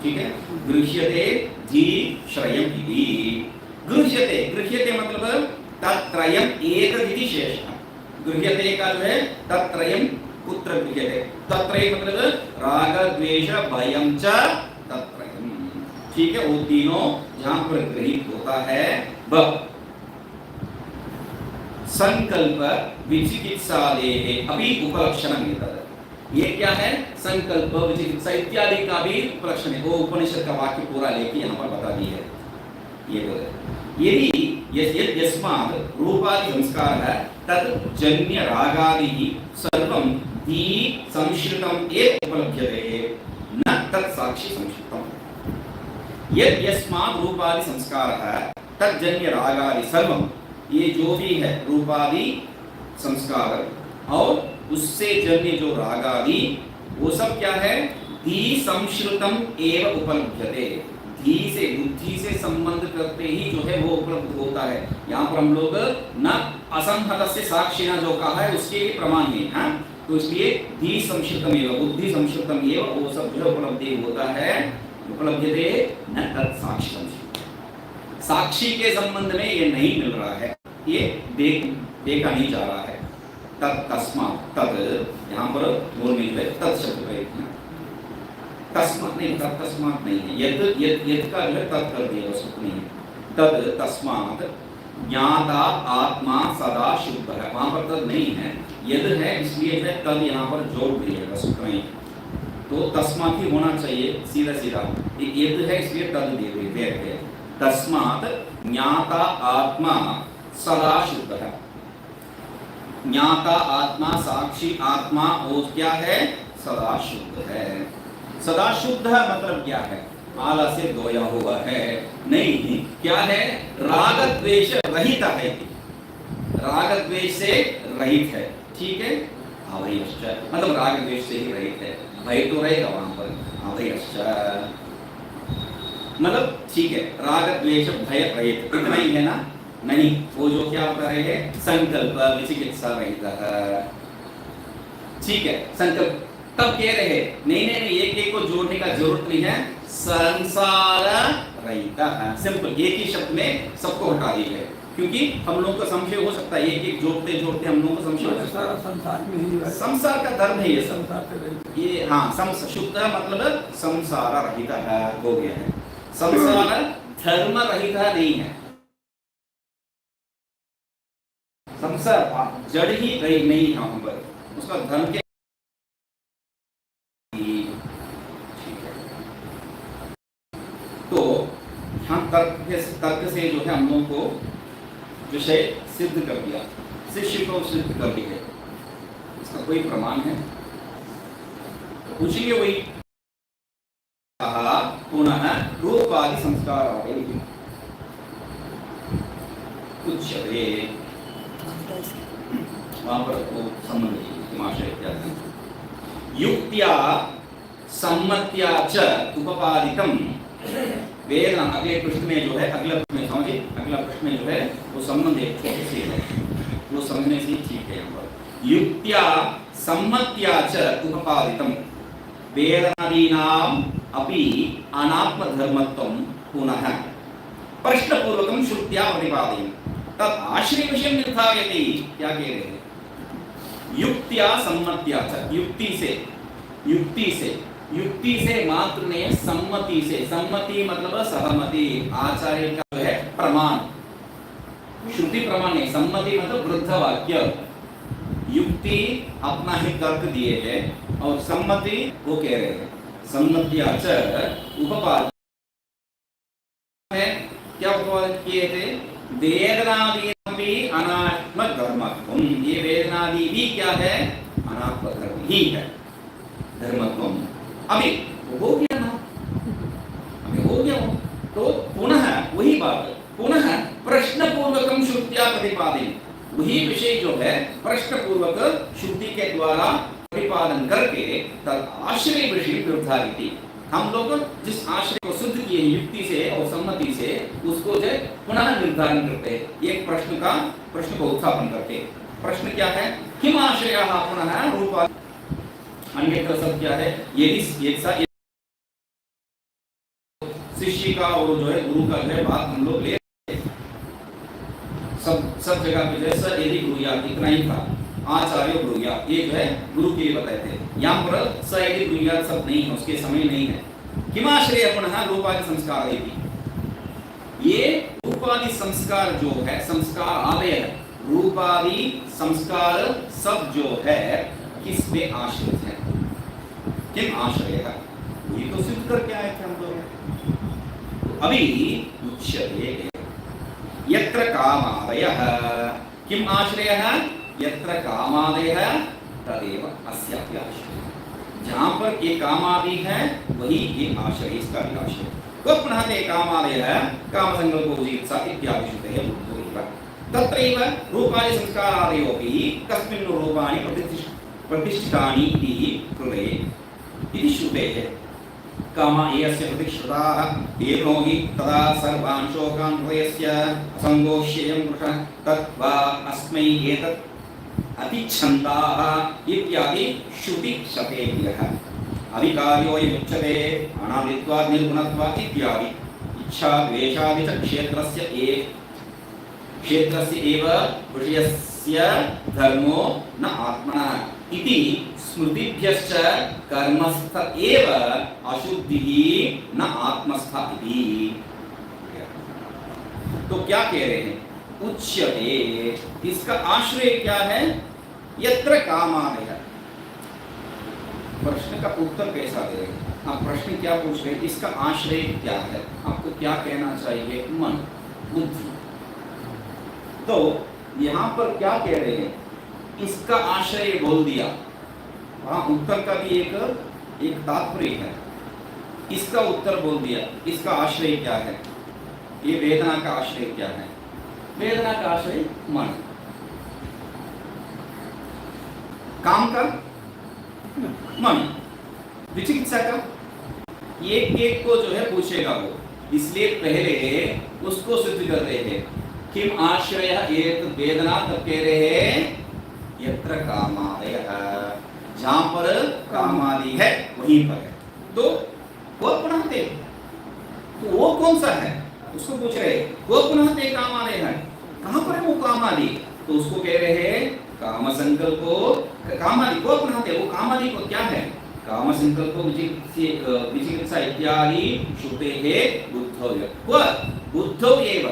ठीक है, गृह्यते धी श्रयम् इति, गृह्यते, गृह्यते मतलब तत्त्रयम् एतदिति शेषः, गृह्यते का जो है तत्त्रयम् कुत्र गृह्यते, तत्त्रयम् मतलब राग द्वेष भयम च तत्त्रयम्, ठीक है, वो तीनों जहां पर गृहीत होता है, वह संकल्प विचिकित्सादेः अपि उपलक्षणम् एतत्, ये क्या है, संकल्प विचिकित्सा इत्यादि का भी उपलक्षण है, वो उपनिषद का वाक्य पूरा लेके यहाँ पर बता दी है, ये तो है। यदि यस्मात् रूपादि संस्कारः तत् जन्य रागादिः सर्वं धी संश्रितम् एव उपलभ्यते, न तत् साक्षी संश्रितम्। यदि यस्मात् रूपादि संस्कारः तत् जन्य रागादि सर्वं, ये जो भी है रूपादि संस्कार और उससे जन्य जो रागादि, वो सब क्या है, धी संश्रितम् एव उपलभ्यते, धी से बुद्धि से संबंध करते ही जो है वो उपलब्ध होता है। यहाँ पर हम लोग न असंहतस्य साक्षिणा जो कहा है उसके भी प्रमाण है, हाँ? तो इसलिए धी संश्रितम एव, बुद्धि संश्रितम एव, वो सब जो उपलब्धि होता है, उपलब्धते न तत् साक्षी, साक्षी के संबंध में ये नहीं मिल रहा है, ये देखा नहीं जा रहा है। तस्मात्, तद यहाँ पर मूल में है तत् शब्द प्रयोग, तस्मात् नहीं, तस्मात् नहीं है, यद का जो है तत् कर दिया सुख नहीं है, तद तस्मात् ज्ञाता आत्मा सदा शुद्ध है, वहां पर तद नहीं है, यद है इसलिए है तद यहाँ पर जोड़ दिया सुख नहीं, तो तस्मात् ही होना चाहिए सीधा सीधा, यद है इसलिए तद दे देते हैं, तस्मात् ज्ञाता आत्मा सदा शुद्धः। ज्ञाता आत्मा, साक्षी आत्मा, वो क्या है? सदा शुद्ध है। सदा शुद्ध मतलब क्या है? आला से धोया हुआ है नहीं, क्या है? राग द्वेष रहित है, राग द्वेष से रहित है, ठीक है। अभयश्च मतलब राग द्वेष से ही रहित है, भय तो रहेगा वहां पर, अभयश्च मतलब ठीक है, राग द्वेष भय रहित, इतना ही है ना? नहीं, वो जो क्या बता रहे हैं? संकल्प विचिकित्सा रहित, ठीक है। संकल्प तब कह रहे हैं नहीं नहीं नहीं, एक एक को जोड़ने का जरूरत नहीं है, संसार रहित है। सिंपल, एक ही शब्द में सबको हटा दिए गए, क्योंकि हम लोगों का संशय हो सकता है, एक एक जोड़ते जोड़ते हम लोगों को संशय हो सकता है। संसार में ही है, संसार का धर्म है ये सब, संसार से रहित। ये हाँ, शुद्ध मतलब संसार रहित है, हो गया है। संसार धर्म रहित नहीं है, संसार जड़ ही रही नहीं है वहां पर, उसका धर्म के तो हम तर्क से जो है हम लोगों को विषय सिद्ध कर दिया, शिष्य को सिद्ध कर दी है, इसका कोई प्रमाण है? तो पूछेंगे वही, पुनः रूपादि संस्कार उच्यते, वहां पर वो संबंध युक्त्या सम्मत्या च उपपादितम वेदना। अगले पृष्ठ में जो है, अगला पृष्ठ में समझिए, अगला पृष्ठ में जो है वो संबंध एक से है, वो समझने से ठीक है। यहाँ पर युक्त्या सम्मत्या च उपपादितम वेदनादीनाम अपि अनात्म धर्मत्वं पुनः प्रश्नपूर्वकं श्रुत्या प्रतिपादयन् तत् आश्रय विषयं निर्धारयति। क्या कह रहे हैं? युक्त्या सम्मत्या च, युक्ति से मात्र ने, सम्मति से, सम्मति मतलब सहमति, आचार्य का जो है प्रमाण, श्रुति प्रमाण है, सम्मति मतलब वृद्ध वाक्य, युक्ति अपना ही तर्क दिए है और सम्मति वो कह रहे हैं। सम्मत्या च उपपाद है, क्या उपपाद किए थे? वेदनादि भी अनात्म धर्मत्वम, ये वेदनादि भी क्या है? अनात्म धर्म ही है, धर्मत्वम। अभी हो गया ना, अभी हो गया हो, तो पुनः वही बात, पुनः प्रश्न पूर्वकम श्रुत्या प्रतिपादन, वही विषय जो है प्रश्न पूर्वक श्रुति के द्वारा प्रतिपादन करके तद आश्रय विषय निर्धारित, हम लोग जिस आश्रय को सिद्ध किए युक्ति से और सम्मति से, उसको जो पुनः निर्धारण करते हैं एक प्रश्न को उत्थापन करके। प्रश्न क्या है? किम आश्रयः पुनः रूपा, अन्यथा सब क्या है? यदि शिष्य का और जो है गुरु का जो है बात हम लोग ले सब जगह पे जैसा यदि ब्रूयात इतना ही था, आचार्य ब्रूयात ये जो है गुरु के लिए बताए थे, यहाँ पर स यदि ब्रूयात सब नहीं है, उसके समय नहीं है। किमाश्रय पुनः रूपादि संस्कार है, ये रूपादि संस्कार जो है, संस्कार आदय है, रूपादि संस्कार सब जो है किस पे आश्रित है? किम आश्रय है? ये तो सिद्ध करके आए थे हम लोग। तो अभी उच्यते यत्र कामादयः, किम आश्रयः? यत्र कामादयः तदेव अस्यापि आश्रयः, जहां पर ये कामादि है वही ये आश्रय, इसका भी आश्रय। तो पुनः ते कामादयः कामसंकल्पो जिगीषा इत्यादि श्रुतयः बुद्धो तत्रैव रूपादि संस्कारादयोऽपि कस्मिन् रूपाणि प्रतिष्ठितानि इति हृदये इति श्रुतेः। कामा एयस्य प्रतिष्ठिताः येनो हि तदा सर्वान् शोकान् हृदयस्य असङ्गोष्ययं पुरुषः तद्वा अस्मै एतत् अतिच्छन्दाः इत्यादि श्रुति शतेभ्यः। अविकार्योऽयमुच्यते अनादित्वात् निर्गुणत्वात् इत्यादि इच्छा द्वेषादि च क्षेत्रस्य एव विषयस्य धर्मो न आत्मनः इति स्मृतिभ्यश्च कर्मस्थ एव अशुद्धिः न आत्मस्थ इति। तो क्या कह रहे हैं? उच्यते, इसका आश्रय क्या है? यत्र कामादयः। प्रश्न का उत्तर कैसा दे रहे हैं? आप प्रश्न क्या पूछ रहे हैं, इसका आश्रय क्या है, आपको क्या कहना चाहिए, मन, बुद्धि। तो यहाँ पर क्या कह रहे हैं, इसका आश्रय बोल दिया, वहां उत्तर का भी एक तात्पर्य है। इसका उत्तर बोल दिया, इसका आश्रय क्या है, ये वेदना का आश्रय क्या है, वेदना का आश्रय मन, काम का मन, विचिकित्सा का, एक एक को जो है पूछेगा वो, इसलिए पहले उसको सिद्ध कर रहे हैं। किम आश्रय एक वेदना, तब कह रहे हैं यत्र कामादय, जहां पर कामादि है वहीं पर है। तो वो पुनः ते, तो वो कौन सा है, उसको पूछ रहे वो पुनः ते कामादय है, कहां पर है वो कामादि, तो उसको कह रहे हैं काम संकल्पो, कामादि को पुनः ते, वो कामादि को क्या है, काम संकल्पो विचिकित्सा इत्यादि श्रुते है बुद्धौ क्व बुद्धौ एव,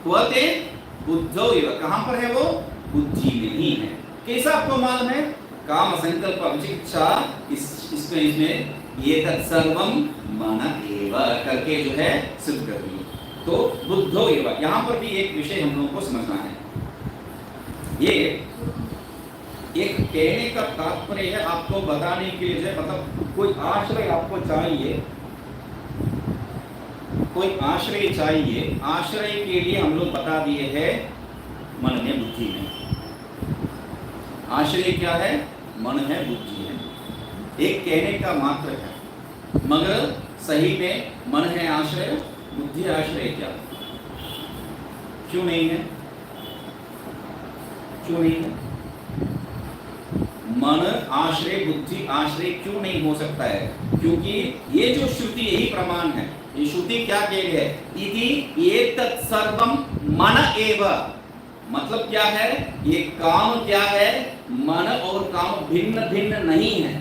क्व ते बुद्धौ एव, कहां पर है वो, बुद्धि में ही है। कैसा आपको मालूम है, काम संकल्प विचिकित्सा इसमें ये तत्सर्वम मन एव करके जो है सिद्ध कर दिए। तो बुद्धो एव, यहाँ पर भी एक विषय हम लोगों को समझना है। ये एक कहने का तात्पर्य है आपको बताने के लिए, मतलब कोई आश्रय आपको चाहिए, कोई आश्रय चाहिए, आश्रय के लिए हम लोग बता दिए हैं मन में, बुद्धि में। आश्रय क्या है, मन है, बुद्धि है, एक कहने का मात्र है, मगर सही में मन है आश्रय, बुद्धि आश्रय क्या, क्यों नहीं है, क्यों नहीं है, मन आश्रय बुद्धि आश्रय क्यों नहीं हो सकता है, क्योंकि ये जो श्रुति यही प्रमाण है। ये श्रुति क्या कह रही है, इति एतत् सर्वम मन एव, मतलब क्या है, ये काम क्या है, मन और काम भिन्न भिन्न नहीं है।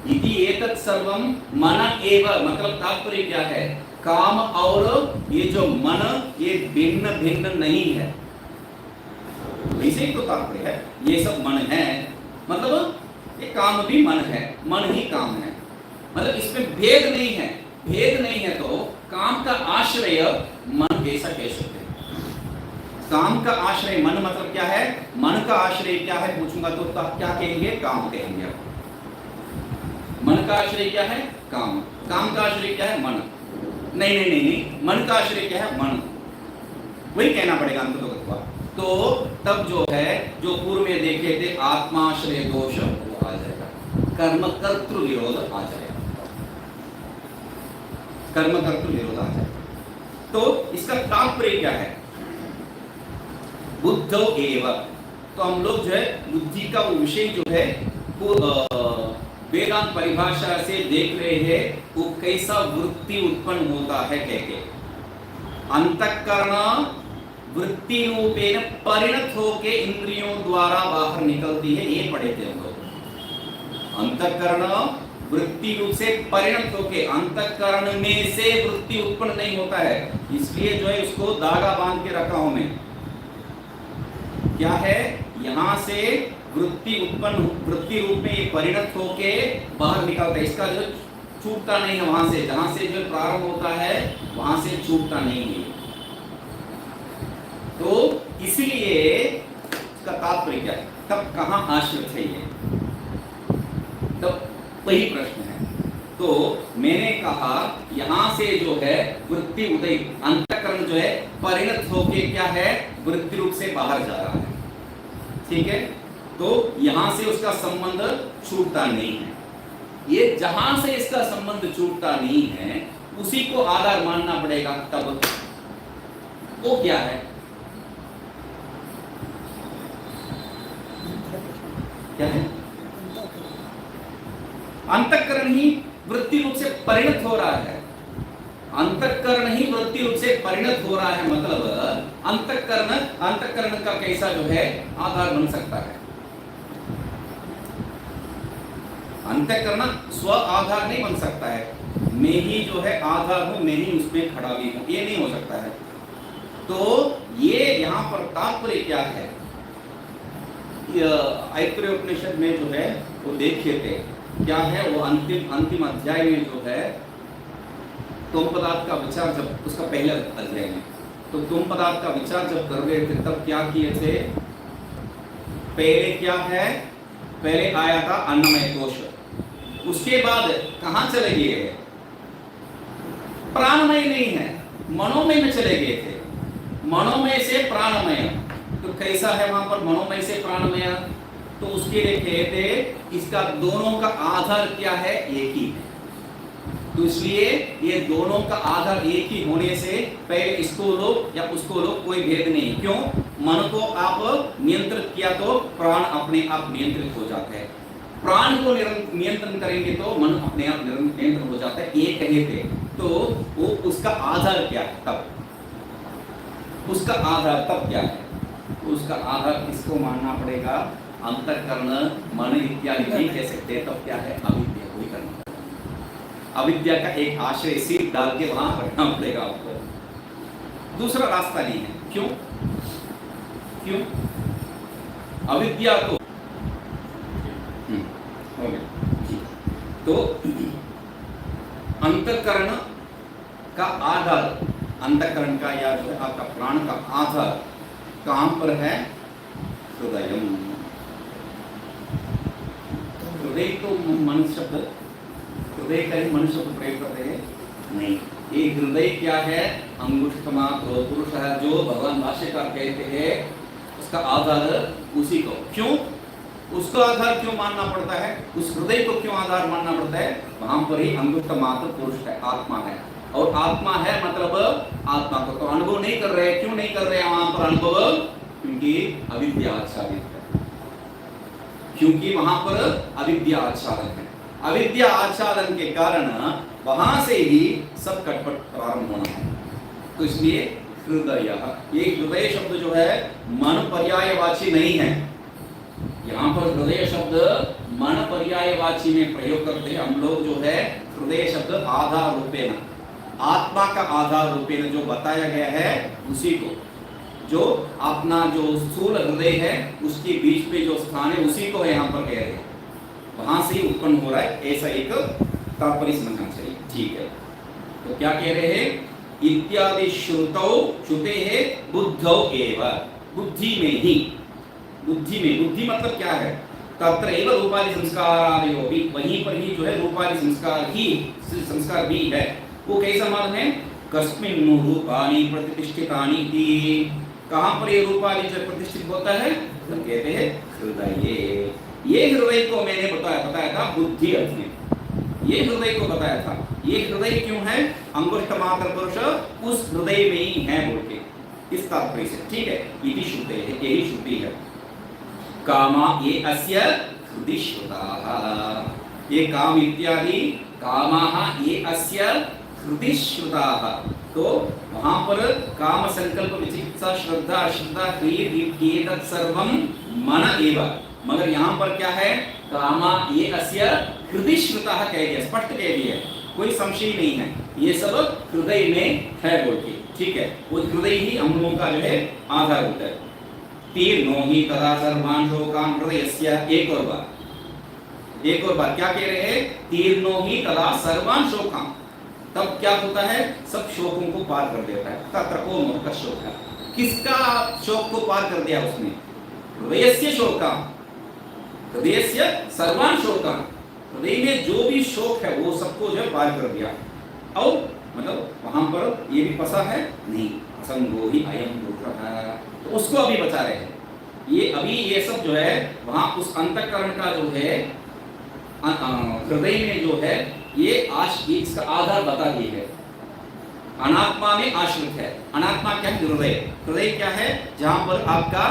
इति एतत् सर्वम मन एव, मतलब तात्पर्य क्या है, काम और ये जो मन ये भिन्न भिन्न नहीं है, वैसे ही तो तात्पर्य है, ये सब मन है, मतलब ये काम भी मन है, मन ही काम है, मतलब इसमें भेद नहीं है, भेद नहीं है तो काम का आश्रय मन कैसा कह सकते हैं। काम का आश्रय मन मतलब क्या है, मन का आश्रय क्या है पूछूंगा तो क्या कहेंगे, काम कहेंगे आप। मन का आश्रय क्या है, काम, काम का आश्रय क्या है, मन, नहीं नहीं नहीं नहीं, मन का आश्रय क्या है, मन, वही कहना पड़ेगा अंततः। तो तब जो है, जो पूर्व में देखे थे आत्माश्रय दोष वो आ जाएगा, कर्म कर्तृ विरोध आ जाएगा, कर्म कर्तृ विरोध आ जाएगा। तो इसका तात्पर्य क्या है, बुद्धौ एव, तो हम लोग जो है बुद्धि का वो विषय जो है वो वेदांत परिभाषा से देख रहे हैं, वो कैसा वृत्ति उत्पन्न होता है कह के, अंतःकरण वृत्ति रूपेण परिणत होके इंद्रियों द्वारा बाहर निकलती है, ये पढ़े थे हम लोग। अंतःकरण वृत्ति रूप से परिणत होके, अंतःकरण में से वृत्ति उत्पन्न नहीं होता है, इसलिए जो है उसको धागा बांध के रखा हूं मैं। क्या है, यहां से वृत्ति उत्पन्न, वृत्ति रूप में ये परिणत होके बाहर निकलता है, इसका जो छूटता नहीं है, वहां से जहां से जो प्रारंभ होता है वहां से छूटता नहीं है। तो इसलिए इसका तात्पर्य क्या है, तब कहां आश्रित है ये, तब वही प्रश्न है। तो मैंने कहा यहां से जो है वृत्ति उदय, अंतःकरण जो है परिणत होके क्या है, वृत्ति रूप से बाहर जा रहा है, ठीक है। तो यहां से उसका संबंध छूटता नहीं है, ये जहां से इसका संबंध छूटता नहीं है उसी को आधार मानना पड़ेगा। तब वो क्या है, क्या है, अंतःकरण ही वृत्ति रूप से परिणत हो रहा है, अंतःकरण ही वृत्ति रूप से परिणत हो रहा है, मतलब अंतःकरण का कैसा जो है आधार बन सकता है। अंतःकरण स्व आधार नहीं बन सकता है, मैं ही जो है आधार हूं, मैं ही उसमें खड़ा भी हूं, ये नहीं हो सकता है। तो ये यहां पर तात्पर्य क्या है, ऐतरेय उपनिषद में जो है वो देखे थे, क्या है वो अंतिम अध्याय में जो है तुम पदार्थ का विचार, जब उसका पहले अध्याय में तो तुम पदार्थ का विचार जब कर रहे थे तब क्या किए थे? पहले क्या है? पहले आया था अन्नमय कोश, उसके बाद कहां चले गए? प्राणमय नहीं है, मनोमय में चले गए थे। मनोमय से प्राणमय, तो कैसा है वहां पर मनोमय से प्राणमय? तो उसके लिए कहते इसका दोनों का आधार क्या है? एक ही है। तो इसलिए ये दोनों का आधार एक ही होने से पहले इसको लो या उसको लो, कोई भेद नहीं। क्यों? मन को आप नियंत्रित किया तो प्राण अपने आप नियंत्रित हो जाते हैं। प्राण को नियंत्रण करेंगे तो मन अपने आप नियंत्रण हो जाता है। ये कहे थे तो वो उसका आधार क्या है? तब उसका आधार तब क्या है? उसका आधार किसको मानना पड़ेगा? अंतःकरण, मन इत्यादि नहीं कह सकते। तब क्या है? अविद्या को ही करना पड़ेगा। अविद्या का एक आश्रय सीट डाल के वहां रखना पड़ेगा आपको, दूसरा रास्ता नहीं है। क्यों? क्यों? अविद्या को हो गया। तो अंतःकरण का आधार, अंतःकरण का या जो है आपका प्राण का आधार कहां पर है? हृदय। हृदय तो मनुष्य शब्द, हृदय का ही मनुष्य शब्द प्रयोग करते हैं नहीं। ये हृदय क्या है? अंगुष्ठमात्र पुरुष है, जो भगवान भाष्यकार कहते हैं उसका आधार उसी को। क्यों उसको आधार क्यों मानना पड़ता है? उस हृदय को क्यों आधार मानना पड़ता है? वहां पर ही अंगुष्ठमात्र पुरुष है, आत्मा है। और आत्मा है मतलब आत्मा को तो अनुभव नहीं कर रहे। क्यों नहीं कर रहे वहां पर अनुभव? क्योंकि अविद्या आच्छादित है। क्योंकि वहां पर अविद्या आच्छादन है। अविद्या आच्छादन के कारण वहां से ही सब कटपट प्रारंभ होना है। तो इसलिए हृदय, ये हृदय शब्द जो है मन पर्यायवाची नहीं है। यहाँ पर हृदय शब्द मन पर्यायवाची में प्रयोग करते हैं हम लोग। जो है हृदय शब्द आधार रूपेण, आत्मा का आधार रूपेण जो बताया गया है उसी को, जो अपना जो स्थूल हृदय है उसके बीच पे जो स्थान है उसी को यहाँ पर कह रहे हैं। वहां से ही उत्पन्न हो रहा है, ऐसा एक तात्पर्य समझना चाहिए। ठीक है, तो क्या कह रहे हैं? इत्यादि श्रुतौ, श्रुते है बुद्धौ एव, बुद्धि में ही। बुद्धि में, बुद्धि मतलब क्या है? तत्र एव रूपादि संस्कारादयो भी, वहीं पर ही जो है रूपादि संस्कार भी है। वो कैसा मान है? कस्मिन् रूपाणि प्रतिष्ठितानि इति, कहां पर ये रूपादि जो प्रतिष्ठित होता है? तो कहते हैं हृदय। ये हृदय को मैंने बताया था बुद्धि अर्थ में, ये हृदय को बताया था। ये हृदय क्यों है? अंगुष्ठमात्र पुरुष उस हृदय में ही है बोल के, इस तात्पर्य से। ठीक है, इति श्रुते है, यही श्रुति है। कामा ये अस्य हृदि श्रुताः, ये काम इत्यादि कामाः ये अस्य हृदि श्रुताः। तो वहां पर काम संकल्प विचिकित्सा श्रद्धा अश्रद्धा क्रिय एतत् सर्वं मन एव, मगर यहाँ पर क्या है? कामा ये अस्य हृदि श्रुताः कह दिया, स्पष्ट कह दिया, कोई संशय नहीं है। ये सब हृदय में है बोल के। ठीक है, वो हृदय ही हम लोगों का जो है आधार होता है। तीर्णो ही तदा सर्वान् शोकान् हृदयस्य, एक और बार क्या कह रहे हैं? तीर्णो ही तदा सर्वान् शोकान्, तब क्या होता है? सब शोकों को पार कर देता है। तत्र को मोह शोक है, किसका शोक को पार कर दिया उसने? हृदयस्य शोकान्, हृदयस्य सर्वान् शोकान्, हृदय में जो भी शोक है वो सबको जो है पार कर दिया। और मतलब वहां पर ये भी फंसा है नहीं, असंगो ही अयम पुरुषः, तो उसको अभी बचा रहे हैं। ये अभी ये सब जो है वहां उस अंतःकरण का जो है हृदय में जो है ये इसका आधार बता दिए है। अनात्मा में आश्रित है। अनात्मा क्या है? हृदय। हृदय क्या है? जहां पर आपका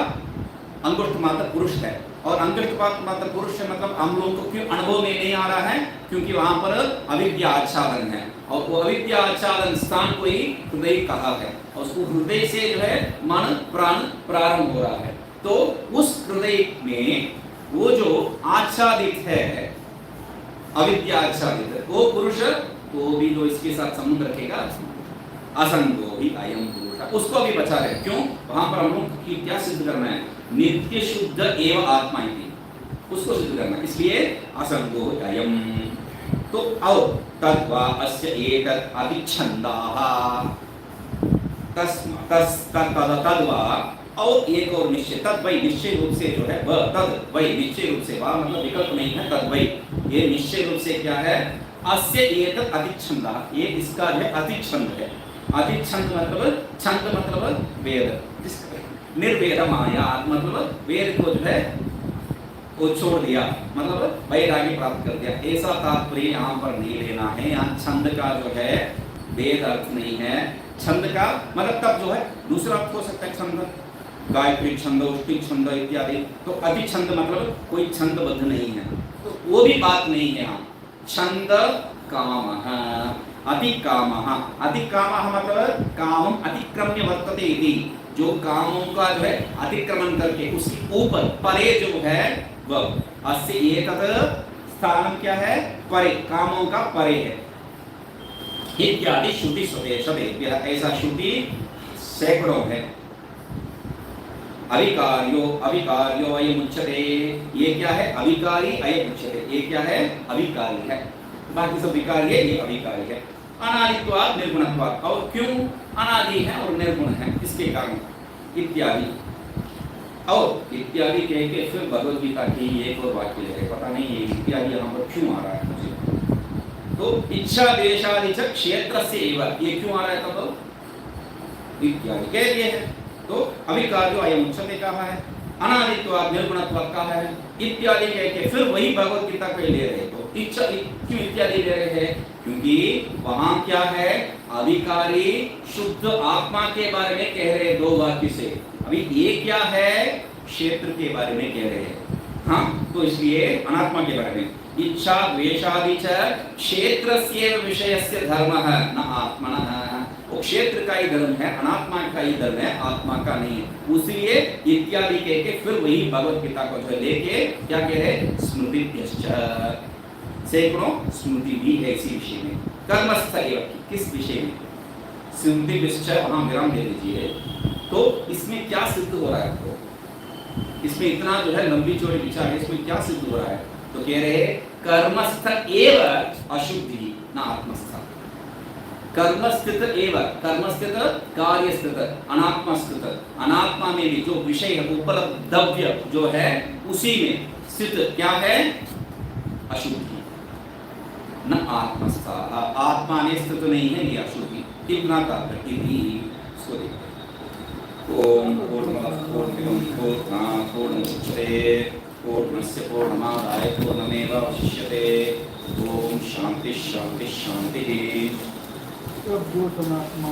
अंगुष्ठ मात्र पुरुष है। और अंगुष्ठ मात्र पुरुष से मतलब हम लोगों को क्यों अनुभव में नहीं आ रहा है? क्योंकि वहां पर अविद्या आच्छादन है, और वो अविद्या आच्छादन स्थान को ही हृदय कहा है। और उसको हृदय से जो है मन प्राण प्रारंभ हो रहा है। तो उस हृदय में वो जो आच्छादित है, अविद्या आच्छादित, वो पुरुष तो भी जो इसके साथ संबंध रखेगा असंगो ही अयम पुरुष, उसको भी बचा रहे। क्यों? वहां पर हम लोग की क्या सिद्ध करना है? नित्य शुद्ध एवं आत्मा इति, उसको सिद्ध करना, इसलिए असंगो अयम। तो और तद्वा अस्य एतत् अतिच्छन्दाः, तद्वा और एक और निश्चय, तद वही निश्चय रूप से जो है वह, तद वही निश्चय रूप से, वह मतलब विकल्प नहीं है, तद वही ये निश्चय रूप से क्या है, अस्य एतत् अतिच्छन्दा, ये इसका जो है अतिच्छन्द है। अतिच्छन्द मतलब, छंद मतलब वेद, निर्वेद माया मतलब वेद को जो है वो छोड़ दिया, मतलब वैराग्य प्राप्त कर दिया, ऐसा तात्पर्य यहाँ पर नहीं लेना है। यहाँ छंद का जो है वेद अर्थ नहीं है, छंद का मतलब तब जो है दूसरा अर्थ हो सकता है छंद, गायत्री छंद, उष्टिक छंद इत्यादि। तो अति छंद मतलब कोई छंदबद्ध नहीं है, तो वो भी बात नहीं है। यहाँ छंद कामः, अति कामः, अति कामः मतलब कामम अतिक्रम्य वर्तते इति, जो कामों का जो है अतिक्रमण करके उसके ऊपर परे जो है वह। अस्य एतत् स्थान क्या है, परे, कामों का परे है इत्यादि श्रुति स्वदेशते, ऐसा श्रुति सैकड़ों है। अविकार्यो अविकार्यो अयमुच्यते, ये क्या है, अविकारी अयमुच्यते, ये क्या है, अविकारी है, बाकी सब विकारी है, ये अविकारी है। अनादित्वात् निर्गुणत्वात्, और क्यों अनादि है और निर्गुण है, इसके कारण इत्यादि। और इत्यादि कह के फिर भगवद गीता की एक और वाक्य ले, पता नहीं ये इत्यादि यहाँ पर क्यों आ रहा है मुझे। तो इच्छा देशादि च क्षेत्रस्य एव, ये क्यों आ रहा है, तब इत्यादि कह दिए हैं। तो अविकार्यो अयमुच्यते कहा है, अनादित्वात् निर्गुणत्वात् कहा है, इत्यादि कह के फिर वही भगवद गीता को ले रहे। तो इच्छा क्यों इत्यादि ले रहे हैं, क्योंकि वहां क्या है, अविकारी शुद्ध आत्मा के बारे में कह रहे दो वाक्य से। अभी ये क्या है, क्षेत्र के बारे में कह रहे हैं, हाँ, तो इसलिए अनात्मा के बारे में। इच्छा द्वेषादि च क्षेत्रस्य विषयस्य धर्मः न आत्मनः, वो क्षेत्र का ही धर्म है, अनात्मा का ही धर्म है, आत्मा का नहीं है। इसलिए इत्यादि कह के फिर वही भगवत गीता को जो लेके क्या कह रहे, स्मृतिभ्यश्च, सैकड़ों स्मृति भी है इसी विषय में। कर्मस्थ एव, किस विषय में, स्मृतिभ्यश्च, वहां विराम दे दीजिए। तो इसमें क्या सिद्ध हो रहा है, तो इसमें इतना जो है लंबी चौड़ी विचार है, इसमें क्या सिद्ध हो रहा है, तो कह रहे कर्मस्थ एव अशुद्धि न आत्मस्थ। कर्मस्थित एव, कर्मस्थित कार्यस्थित, अनात्मस्थित, अनात्मा में भी जो विषय है, उपलब्धव्य जो है उसी में स्थित क्या है, अशुद्धि, न आत्मस्थ, आत्मा में स्थित नहीं है, ये अशुद्धि। इतना तात्पर्य इसको देखते। ओम पूर्णमदः पूर्णमिदं पूर्णात् पूर्णमुदच्यते पूर्णस्य पूर्णमादाय पूर्णमेवावशिष्यते। ओम शांति शांति शांति। सब जो सनातन